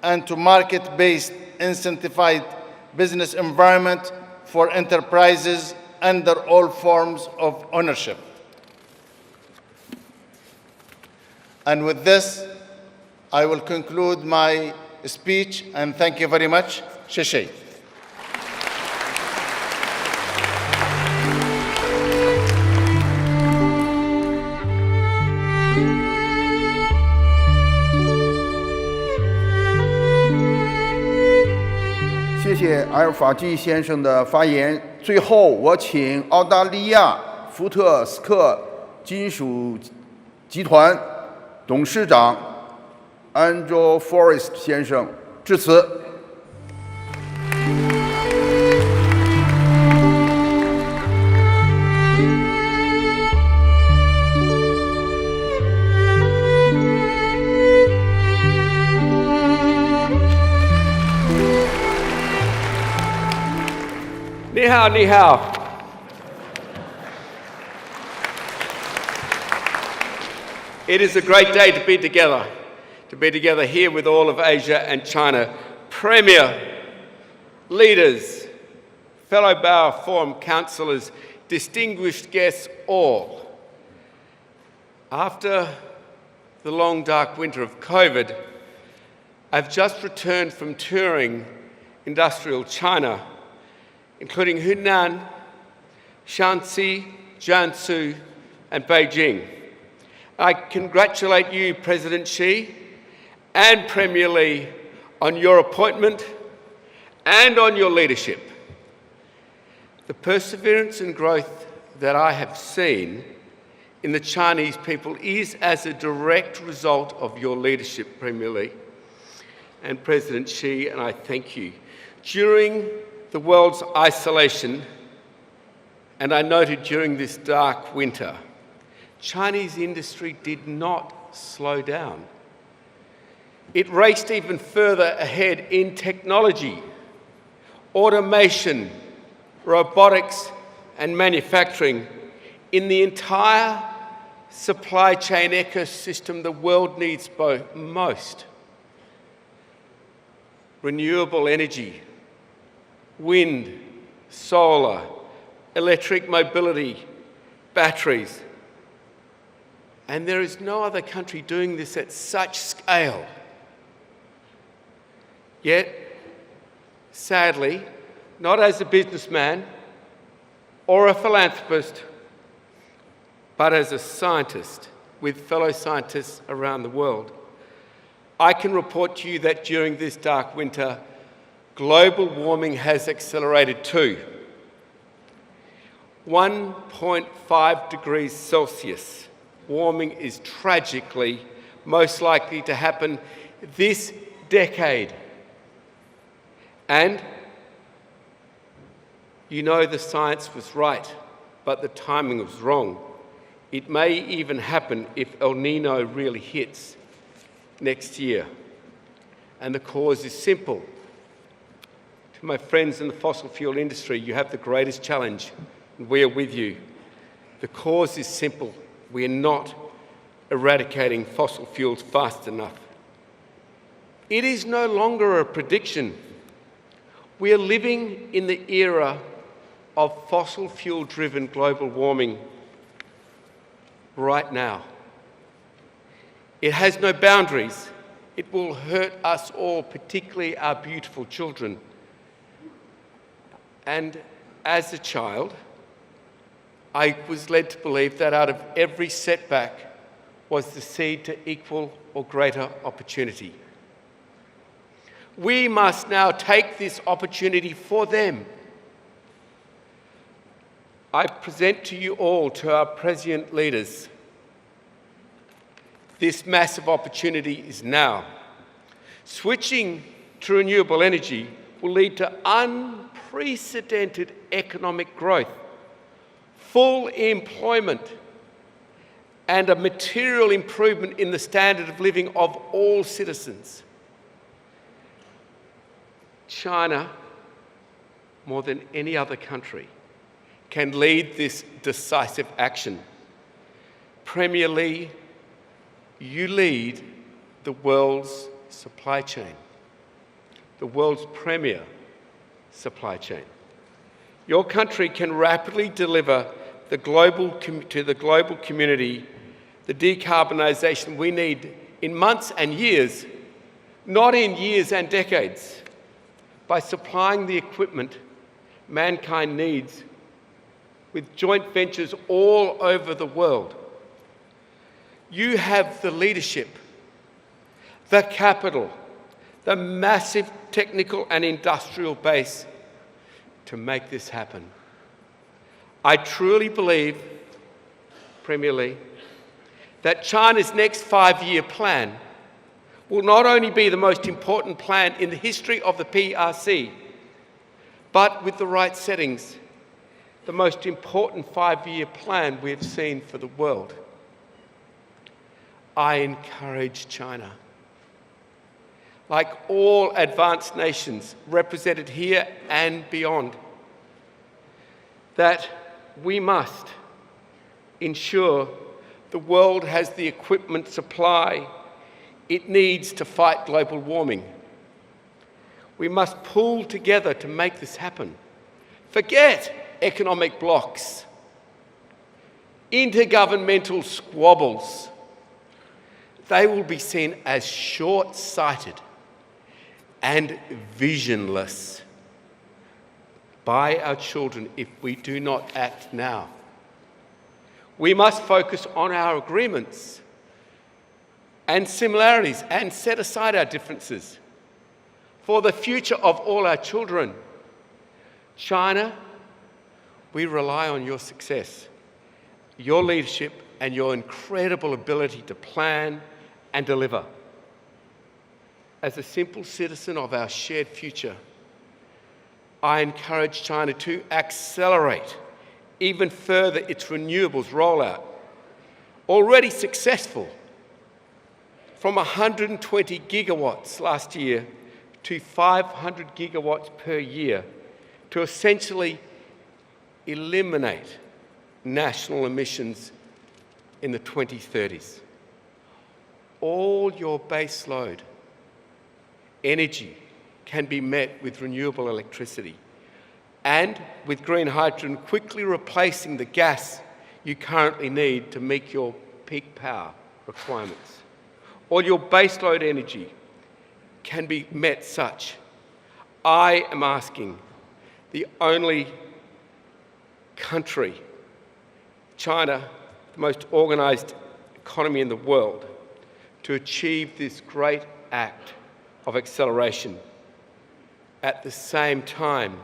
and to market-based incentivized business environment for enterprises under all forms of ownership. And with this, I will conclude my speech, and thank you very much. 谢谢。
谢谢阿尔法基先生的发言。最后，我请澳大利亚福特斯克金属集团董事长 Andrew Forrest 先生致辞。
你好，你好。It is a great day to be together here with all of Asia and China, Premier, leaders, fellow Bower Forum councillors, distinguished guests all. After the long dark winter of COVID, I've just returned from touring industrial China, including Hunan, Shanxi, Jiangsu, and Beijing. I congratulate you, President Xi and Premier Li, on your appointment and on your leadership. The perseverance and growth that I have seen in the Chinese people is as a direct result of your leadership, Premier Li and President Xi, and I thank you. During the world's isolation, and I noted during this dark winter, Chinese industry did not slow down. It raced even further ahead in technology, automation, robotics, and manufacturing in the entire supply chain ecosystem the world needs most. Renewable energy, wind, solar, electric mobility, batteries. And there is no other country doing this at such scale. Yet, sadly, not as a businessman or a philanthropist, but as a scientist with fellow scientists around the world, I can report to you that during this dark winter, global warming has accelerated too. 1.5 degrees Celsius warming is tragically most likely to happen this decade. And you know the science was right, but the timing was wrong. It may even happen if El Nino really hits next year. And the cause is simple. To my friends in the fossil fuel industry, you have the greatest challenge, and we are with you. The cause is simple. We are not eradicating fossil fuels fast enough. It is no longer a prediction. We are living in the era of fossil fuel-driven global warming right now. It has no boundaries. It will hurt us all, particularly our beautiful children. And as a child, I was led to believe that out of every setback was the seed to equal or greater opportunity. We must now take this opportunity for them. I present to you all, to our prescient leaders, this massive opportunity is now. Switching to renewable energy will lead to unprecedented economic growth, full employment, and a material improvement in the standard of living of all citizens. China, more than any other country, can lead this decisive action. Premier Li, you lead the world's supply chain, the world's premier supply chain. Your country can rapidly deliver to the global community the decarbonisation we need in months and years, not in years and decades, by supplying the equipment mankind needs with joint ventures all over the world. You have the leadership, the capital, the massive technical and industrial base to make this happen. I truly believe, Premier Li, that China's next 5-year plan will not only be the most important plan in the history of the PRC, but with the right settings, the most important 5-year plan we have seen for the world. I encourage China, like all advanced nations represented here and beyond, that we must ensure the world has the equipment supply it needs to fight global warming. We must pull together to make this happen. Forget economic blocs, intergovernmental squabbles. They will be seen as short-sighted and visionless by our children if we do not act now. We must focus on our agreements and similarities and set aside our differences for the future of all our children. China, we rely on your success, your leadership, and your incredible ability to plan and deliver. As a simple citizen of our shared future, I encourage China to accelerate even further its renewables rollout, already successful, from 120 gigawatts last year to 500 gigawatts per year, to essentially eliminate national emissions in the 2030s. All your base load energy can be met with renewable electricity and with green hydrogen quickly replacing the gas you currently need to meet your peak power requirements. All your baseload energy can be met such. I am asking the only country, China, the most organised economy in the world, to achieve this great act of acceleration. At the same time,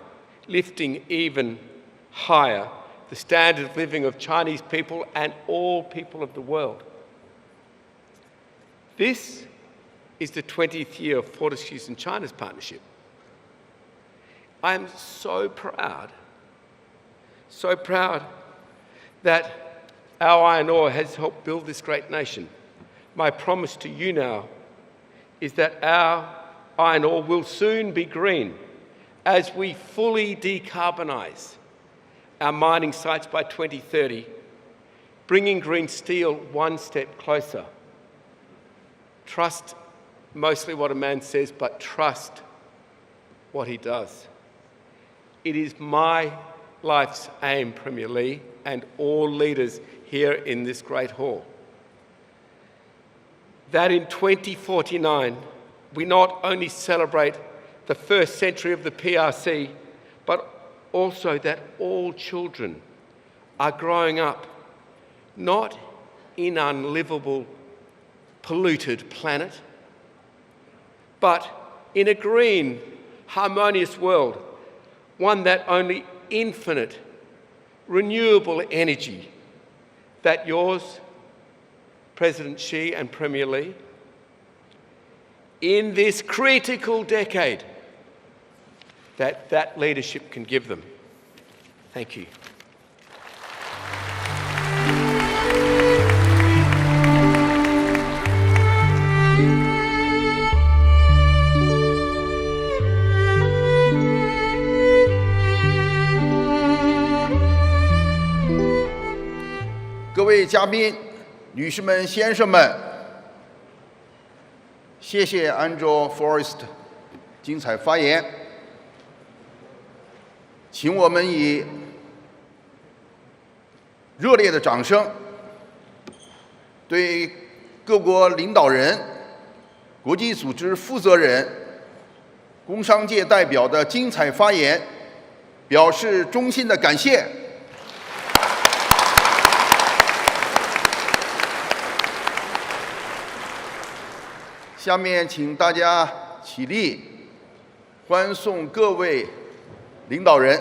lifting even higher the standard of living of Chinese people and all people of the world. This is the 20th year of Fortescue's and China's partnership. I am so proud that our iron ore has helped build this great nation. My promise to you now is that our iron ore will soon be green as we fully decarbonise our mining sites by 2030, bringing green steel one step closer. Trust mostly what a man says, but trust what he does. It is my life's aim, Premier Lee, and all leaders here in this great hall, that in 2049 we not only celebrate the first century of the PRC, but also that all children are growing up not in an unlivable, polluted planet, but in a green, harmonious world, one that only infinite, renewable energy that yours, President Xi and Premier Lee, in this critical decade, that leadership can give them. Thank you.
各位嘉宾、女士们、先生们，谢谢 Andrew Forrest 精彩发言。请我们以热烈的掌声，对各国领导人、国际组织负责人、工商界代表的精彩发言表示衷心的感谢。下面请大家起立，欢送各位领导人。